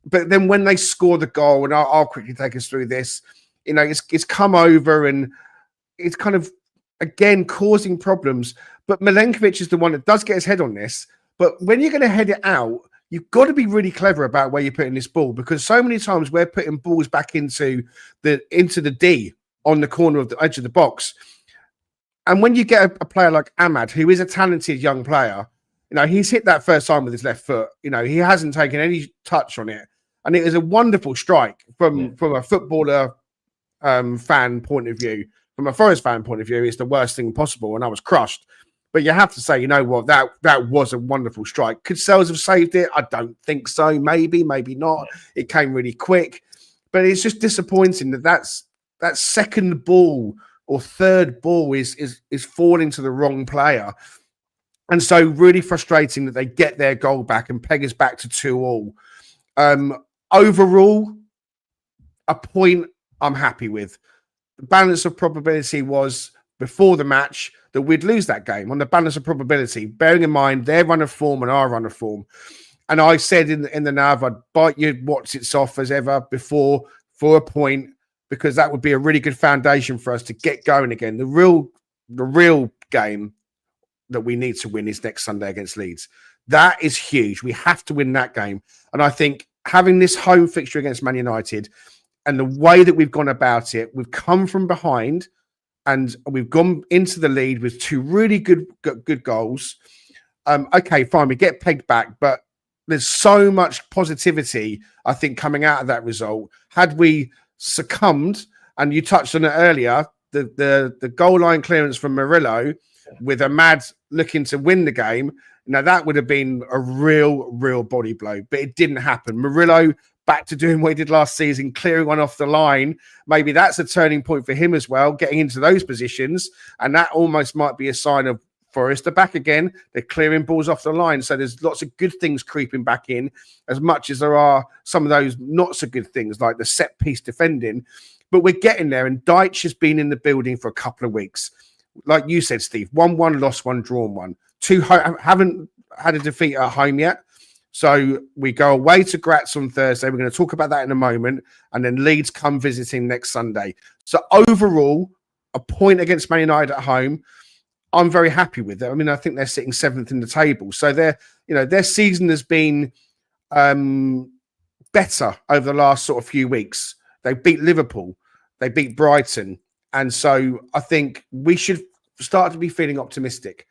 But then when they score the goal, and I'll quickly take us through this, it's come over and it's kind of, again, causing problems. But Milenkovic is the one that does get his head on this. But when you're going to head it out, you've got to be really clever about where you're putting this ball, because so many times we're putting balls back into the D on the corner of the edge of the box. And when you get a player like Ahmad, who is a talented young player, he's hit that first time with his left foot. He hasn't taken any touch on it. And it is a wonderful strike from a footballer fan point of view. From a Forest fan point of view, it's the worst thing possible, and I was crushed. But you have to say, that was a wonderful strike. Could Sells have saved it? I don't think so. Maybe not. It came really quick. But it's just disappointing that second ball or third ball is falling to the wrong player. And so really frustrating that they get their goal back and peg us back to 2-2. Overall, a point I'm happy with. The balance of probability was before the match that we'd lose that game on the balance of probability, bearing in mind their run of form and our run of form. And I said in the nav, I'd bite your what's its off as ever before for a point, because that would be a really good foundation for us to get going again. The real game that we need to win is next Sunday against Leeds. That is huge. We have to win that game. And I think having this home fixture against Man United and the way that we've gone about it, we've come from behind and we've gone into the lead with two really good goals. Okay, fine, we get pegged back, but there's so much positivity, I think, coming out of that result. Had we succumbed, and you touched on it earlier, the goal line clearance from Murillo with Ahmad looking to win the game, now that would have been a real body blow, but it didn't happen. Murillo back to doing what he did last season, clearing one off the line. Maybe that's a turning point for him as well, getting into those positions, and that almost might be a sign of Forest are back again. They're clearing balls off the line. So there's lots of good things creeping back in, as much as there are some of those not so good things like the set piece defending. But we're getting there. And Deitch has been in the building for a couple of weeks. Like you said, Steve, 1-1, lost one, drawn one. Haven't had a defeat at home yet. So we go away to Graz on Thursday. We're going to talk about that in a moment. And then Leeds come visiting next Sunday. So overall, a point against Man United at home, I'm very happy with it. I mean, I think they're sitting 7th in the table. So their season has been better over the last sort of few weeks. They beat Liverpool. They beat Brighton. And so I think we should start to be feeling optimistic.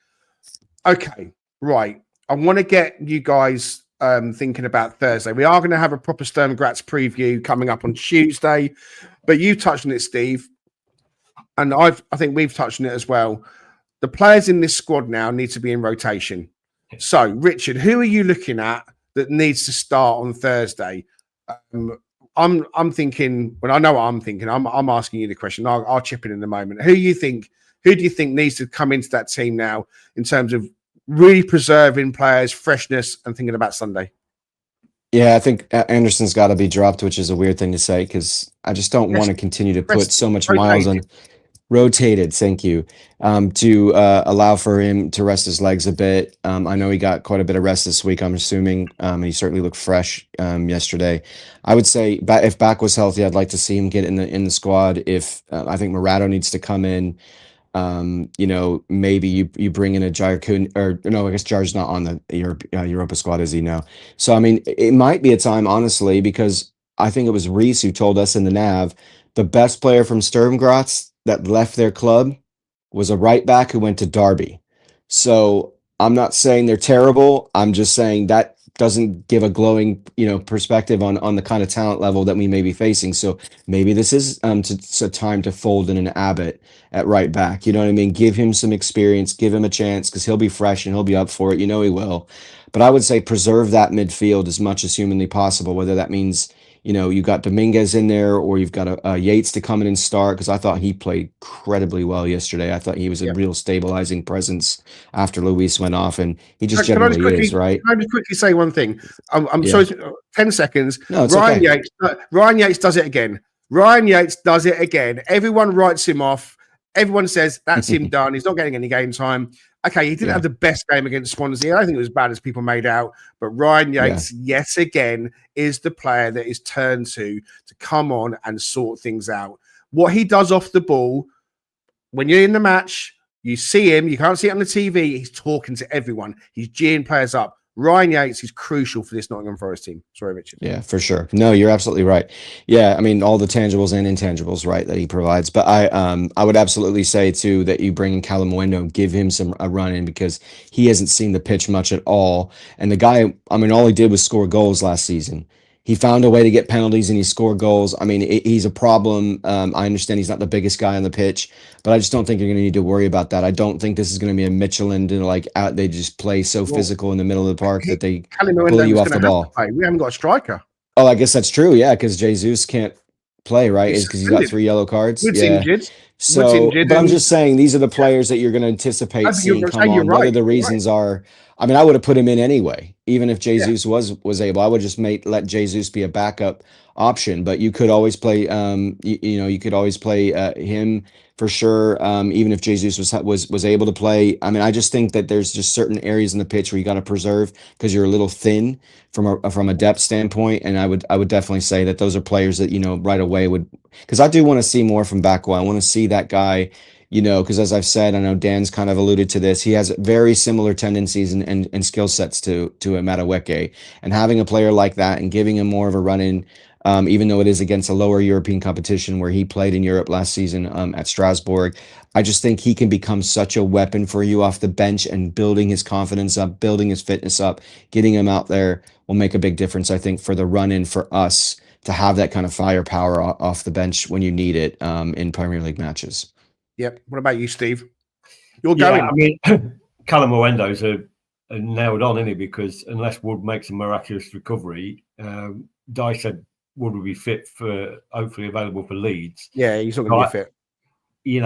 Okay, right. I want to get you guys thinking about Thursday. We are going to have a proper Sturm Graz preview coming up on Tuesday. But you touched on it, Steve. And I think we've touched on it as well. The players in this squad now need to be in rotation. So, Richard, who are you looking at that needs to start on Thursday? I'm thinking. Well, I know what I'm thinking. I'm asking you the question. I'll chip in a moment. Who do you think needs to come into that team now in terms of really preserving players' freshness and thinking about Sunday? Yeah, I think Anderson's got to be dropped, which is a weird thing to say because I just don't want to continue to put so much miles on. Rotated, thank you, to allow for him to rest his legs a bit. I know he got quite a bit of rest this week, I'm assuming. He certainly looked fresh yesterday. I would say if Back was healthy, I'd like to see him get in the squad. If I think Murado needs to come in. maybe you bring in a Jair Kun, or no, I guess Jair's not on the Europa squad, is he now? So I mean, it might be a time, honestly, because I think it was Reese who told us in the Nav the best player from Sturm Graz that left their club was a right back who went to Derby. So I'm not saying they're terrible. I'm just saying that doesn't give a glowing, perspective on the kind of talent level that we may be facing. So maybe this is a time to fold in an Abbott at right back. You know what I mean? Give him some experience, give him a chance, because he'll be fresh and he'll be up for it. He will. But I would say preserve that midfield as much as humanly possible, whether that means you got Dominguez in there, or you've got a Yates to come in and start, because I thought he played incredibly well yesterday. I thought he was a real stabilizing presence after Luis went off, and he just generally is, right? Can I just quickly say one thing? I'm sorry, 10 seconds. No, it's Ryan okay. Ryan Yates does it again. Ryan Yates does it again. Everyone writes him off. Everyone says that's him done. He's not getting any game time. Okay, he didn't have the best game against Swansea. I don't think it was as bad as people made out. But Ryan Yates, yet again, is the player that is turned to come on and sort things out. What he does off the ball, when you're in the match, you see him. You can't see it on the TV. He's talking to everyone. He's geeing players up. Ryan Yates is crucial for this Nottingham Forest team. Sorry, Richard. Yeah, for sure. No, you're absolutely right. Yeah, I mean, all the tangibles and intangibles, right, that he provides. But I would absolutely say too that you bring in Callum Wendo and give him a run in, because he hasn't seen the pitch much at all. And the guy, I mean, all he did was score goals last season. He found a way to get penalties and he scored goals. I mean, he's a problem. I understand he's not the biggest guy on the pitch, but I just don't think you're going to need to worry about that. I don't think this is going to be a Michelin out. They just play so physical in the middle of the park that they pull you off the ball. We haven't got a striker. Oh, I guess that's true. Yeah, because Jesus can't play, right? Because he's got 3 yellow cards. Wood's injured. So, but I'm just saying these are the players that you're going to anticipate seeing come on. Whether the reasons are, I mean, I would have put him in anyway, even if Jesus was able. I would just let Jesus be a backup option. But you could always play, you could always play him for sure. Even if Jesus was able to play. I mean, I just think that there's just certain areas in the pitch where you got to preserve, because you're a little thin from a depth standpoint. And I would definitely say that those are players that right away would, because I do want to see more from Bakwa. I want to see that guy. Because as I've said, I know Dan's kind of alluded to this. He has very similar tendencies and skill sets to Madueke, and having a player like that and giving him more of a run in, even though it is against a lower European competition where he played in Europe last season at Strasbourg. I just think he can become such a weapon for you off the bench, and building his confidence up, building his fitness up, getting him out there will make a big difference, I think, for the run in for us to have that kind of firepower off the bench when you need it in Premier League matches. Yep. What about you, Steve? You're going. I mean, Callum Owendo's are nailed on, isn't he? Because unless Wood makes a miraculous recovery, Di said Wood will be fit for, hopefully available for Leeds. Yeah, he's not going to be fit. He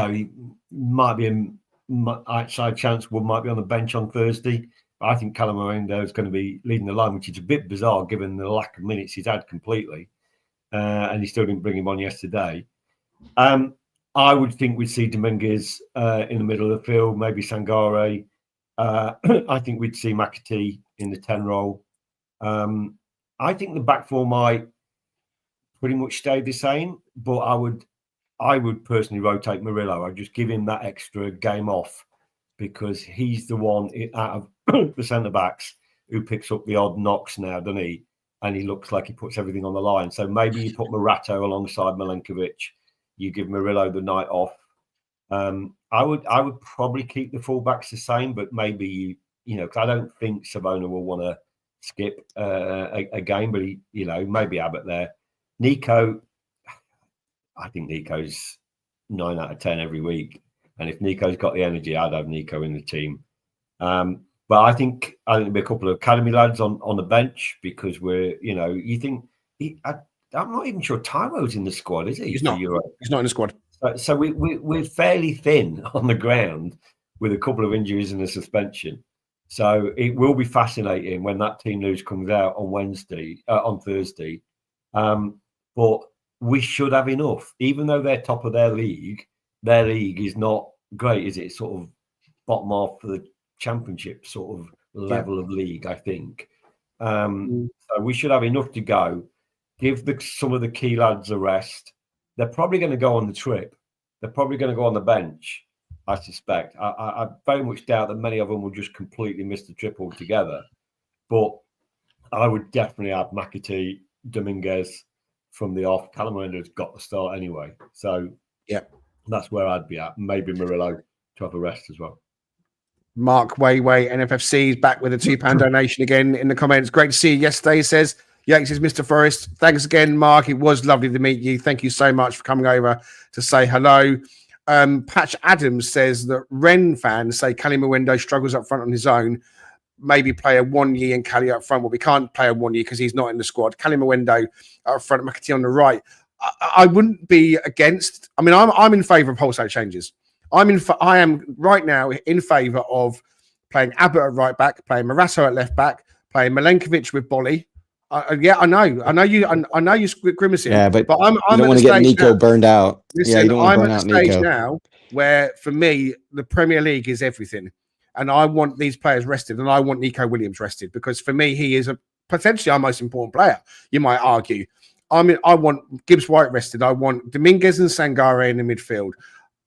might be an outside chance Wood might be on the bench on Thursday. But I think Callum Owendo is going to be leading the line, which is a bit bizarre given the lack of minutes he's had completely. And he still didn't bring him on yesterday. I would think we'd see Dominguez in the middle of the field, maybe Sangare. I think we'd see McAtee in the 10 role. I think the back four might pretty much stay the same, but I would personally rotate Murillo. I'd just give him that extra game off, because he's the one out of the centre backs who picks up the odd knocks now, doesn't he? And he looks like he puts everything on the line. So maybe you put Morato alongside Milenkovic. You give Murillo the night off. I would probably keep the fullbacks the same, but maybe because I don't think Savona will want to skip a game, but maybe Abbott there. Nico, I think Nico's 9 out of 10 every week, and if Nico's got the energy, I'd have Nico in the team. But I think there'll be a couple of academy lads on the bench, because you think I'm not even sure Tyro's in the squad, is he? He's not. He's not in the squad. So we're fairly thin on the ground with a couple of injuries and a suspension. So it will be fascinating when that team news comes out on Thursday. But we should have enough, even though they're top of their league. Their league is not great, is it? It's sort of bottom half of the championship sort of level of league, I think. So we should have enough to go. Give some of the key lads a rest. They're probably going to go on the trip. They're probably going to go on the bench. I suspect. I very much doubt that many of them will just completely miss the trip altogether. But I would definitely have McAtee, Dominguez from the off. Callum Wender's got the start anyway. So yeah, that's where I'd be at. Maybe Murillo to have a rest as well. Mark Wayway, NFFC is back with a £2 donation again in the comments. Great to see you yesterday, he says. Yanks is Mr. Forrest. Thanks again, Mark. It was lovely to meet you. Thank you so much for coming over to say hello. Patch Adams says that Wren fans say Cali Mwendo struggles up front on his own. Maybe play a 1 year and Cali up front. Well, we can't play a 1 year because he's not in the squad. Cali Mwendo up front, McAtee on the right. I wouldn't be against. I mean, I'm in favour of wholesale changes. I am right now in favour of playing Abbott at right back, playing Morato at left back, playing Milenkovic with Bolly. Yeah, I know you're grimacing. Yeah, but I'm you don't want to get Nico burned out. Listen, yeah, you don't want to burn out I'm at a stage Nico. now where, for me, the Premier League is everything, and I want these players rested, and I want Nico Williams rested because, for me, he is potentially our most important player. You might argue. I want Gibbs White rested. I want Dominguez and Sangare in the midfield.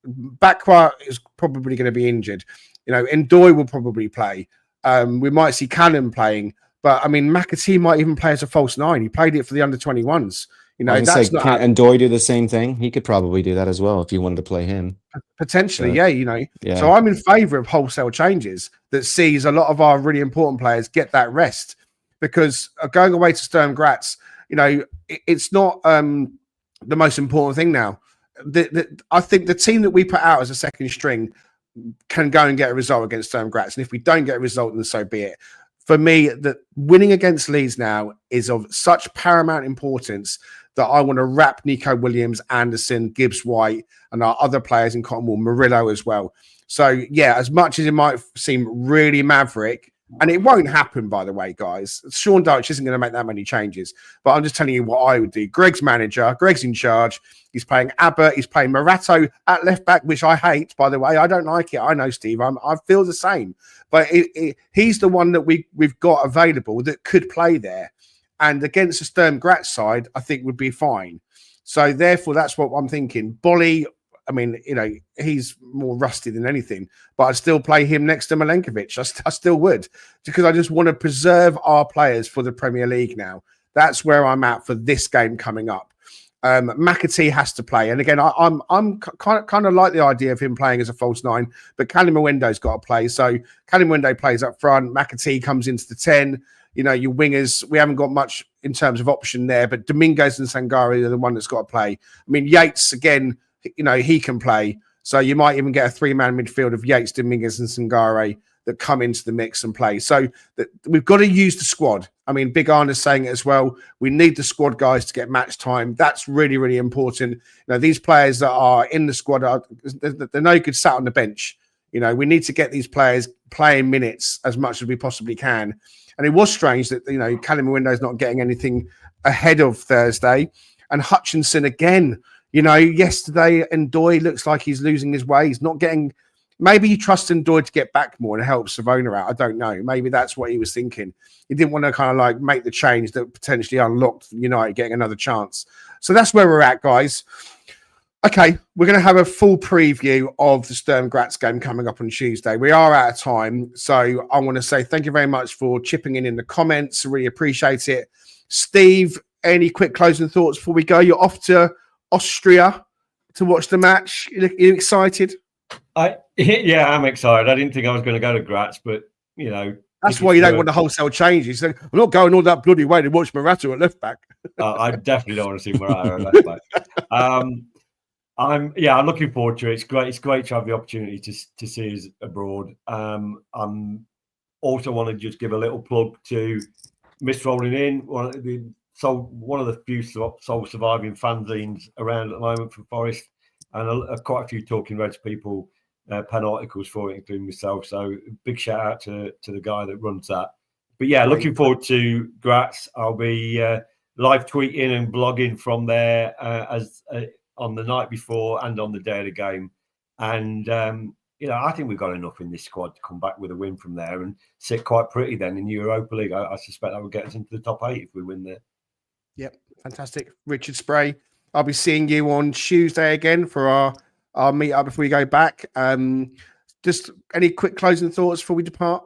Bakwa is probably going to be injured. Ndoye will probably play. We might see Callum playing. But, I mean, McAtee might even play as a false 9. He played it for the under-21s. That's not... And Ndoye do the same thing? He could probably do that as well if you wanted to play him. Potentially, Yeah. So I'm in favour of wholesale changes that sees a lot of our really important players get that rest. Because going away to Sturm Graz, it's not the most important thing now. I think the team that we put out as a second string can go and get a result against Sturm Graz. And if we don't get a result, then so be it. For me, that winning against Leeds now is of such paramount importance that I want to wrap Nico Williams, Anderson, Gibbs White, and our other players in Cottonwool, Murillo as well. So, yeah, as much as it might seem really maverick, and it won't happen, by the way, guys. Sean Dyche isn't going to make that many changes, but I'm just telling you what I would do. Greg's manager, Greg's in charge. He's playing Abbott. He's playing Morato at left back, which I hate, by the way. I don't like it. I know, Steve. I feel the same. But he's the one that we've got available that could play there. And against the Sturm Graz side, I think would be fine. So, therefore, that's what I'm thinking. Bolly, I mean, he's more rusty than anything, but I'd still play him next to Milenkovic. I still would, because I just want to preserve our players for the Premier League now. That's where I'm at for this game coming up. McAtee has to play, and again, I'm kind of like the idea of him playing as a false 9, but Cali Mwendo's got to play. So Cali Mwendo plays up front. McAtee comes into the 10. Your wingers, we haven't got much in terms of option there, but Dominguez and Sangare are the one that's got to play. I mean, Yates again. He can play. So you might even get a 3-man midfield of Yates, Dominguez, and Sangare that come into the mix and play. So we've got to use the squad. I mean, Big Arna's saying it as well. We need the squad guys to get match time. That's really, really important. These players that are in the squad, they're no good sat on the bench. We need to get these players playing minutes as much as we possibly can. And it was strange that, Callum Mwendo is not getting anything ahead of Thursday. And Hutchinson again, yesterday, Ndoye looks like he's losing his way. He's not getting. Maybe he trusts Ndoye to get back more and help Savona out. I don't know. Maybe that's what he was thinking. He didn't want to kind of make the change that potentially unlocked United getting another chance. So that's where we're at, guys. Okay, we're going to have a full preview of the Sturm Graz game coming up on Tuesday. We are out of time. So I want to say thank you very much for chipping in the comments. Really appreciate it. Steve, any quick closing thoughts before we go? You're off to Austria to watch the match. You excited? Yeah, I'm excited. I didn't think I was going to go to Graz, but that's why you don't want the wholesale changes. So I'm not going all that bloody way to watch Morato at left back. I definitely don't want to see Morato at left back. I'm looking forward to it. It's great. It's great to have the opportunity to see us abroad. I'm also want to just give a little plug to Miss Rolling In, one of the few sole surviving fanzines around at the moment for Forest, and quite a few Talking Reds people pen articles for it, including myself. So big shout out to the guy that runs that. But yeah, looking forward to Graz. I'll be live tweeting and blogging from there as on the night before and on the day of the game. And I think we've got enough in this squad to come back with a win from there and sit quite pretty then in the Europa League. I suspect that will get us into the top 8 if we win there. Yep, fantastic. Richard Spray, I'll be seeing you on Tuesday again for our our meet up before we go back. Just any quick closing thoughts before we depart?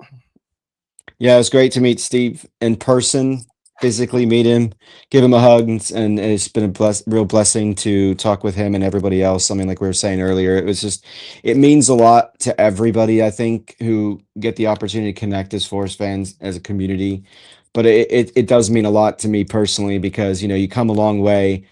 Yeah, it was great to meet Steve in person, physically meet him, give him a hug, and it's been a real blessing to talk with him and everybody else. I mean, like we were saying earlier, it means a lot to everybody, I think, who get the opportunity to connect as Forest fans, as a community. But it does mean a lot to me personally, because, you know, you come a long way.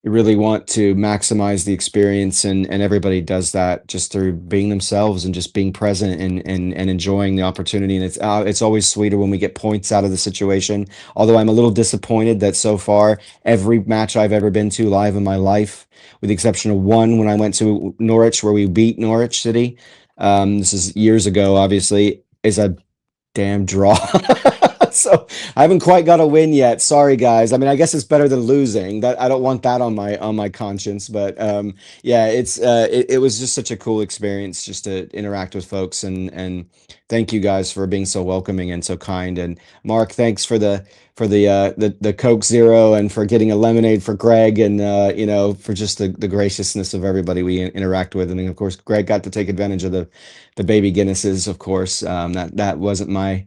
You really want to maximize the experience, and everybody does that just through being themselves and just being present and enjoying the opportunity. And it's always sweeter when we get points out of the situation. Although I'm a little disappointed that so far every match I've ever been to live in my life, with the exception of one when I went to Norwich where we beat Norwich City, this is years ago, obviously, is a damn draw. So I haven't quite got a win yet. Sorry, guys. I mean, I guess it's better than losing. That I don't want that on my conscience. But yeah, it was just such a cool experience just to interact with folks, and thank you guys for being so welcoming and so kind. And Mark, thanks for the Coke Zero, and for getting a lemonade for Greg, and you know, for just the graciousness of everybody we interact with. And then, of course, Greg got to take advantage of the baby Guinnesses. Of course, that wasn't my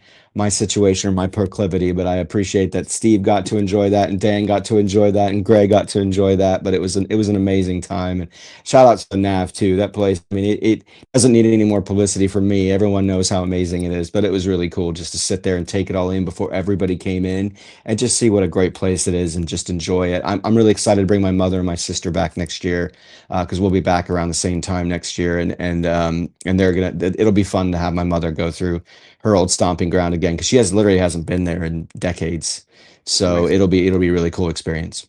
situation or my proclivity, but I appreciate that Steve got to enjoy that, and Dan got to enjoy that, and Greg got to enjoy that. But it was an amazing time. And shout out to the Nav too. That place, I mean, it doesn't need any more publicity from me. Everyone knows how amazing it is. But it was really cool just to sit there and take it all in before everybody came in, and just see what a great place it is and just enjoy it. I'm really excited to bring my mother and my sister back next year, because we'll be back around the same time next year, and it'll be fun to have my mother go through her old stomping ground again, because she literally hasn't been there in decades. So amazing. it'll be a really cool experience.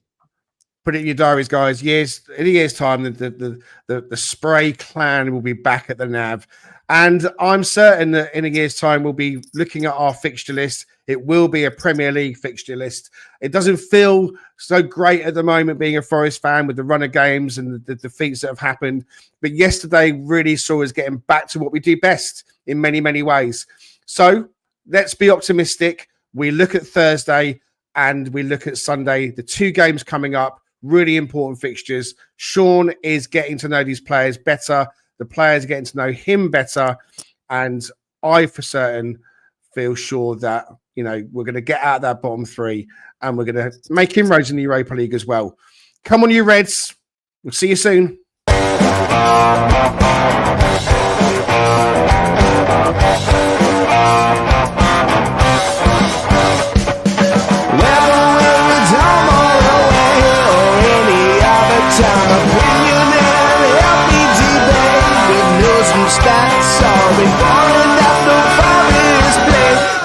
Put it in your diaries, guys. In a year's time, the Spray clan will be back at the Nav, and I'm certain that in a year's time we'll be looking at our fixture list. It will be a Premier League fixture list. It doesn't feel so great at the moment being a Forest fan with the run of games and the defeats that have happened. But yesterday really saw us getting back to what we do best in many, many ways. So let's be optimistic. We look at Thursday and we look at Sunday, the two games coming up, really important fixtures. Sean is getting to know these players better. The players are getting to know him better. And I, for certain, feel sure that, you know, we're going to get out of that bottom three, and we're going to make inroads in the Europa League as well. Come on, you Reds. We'll see you soon.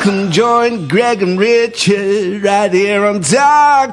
Come join Greg and Richard right here on Talk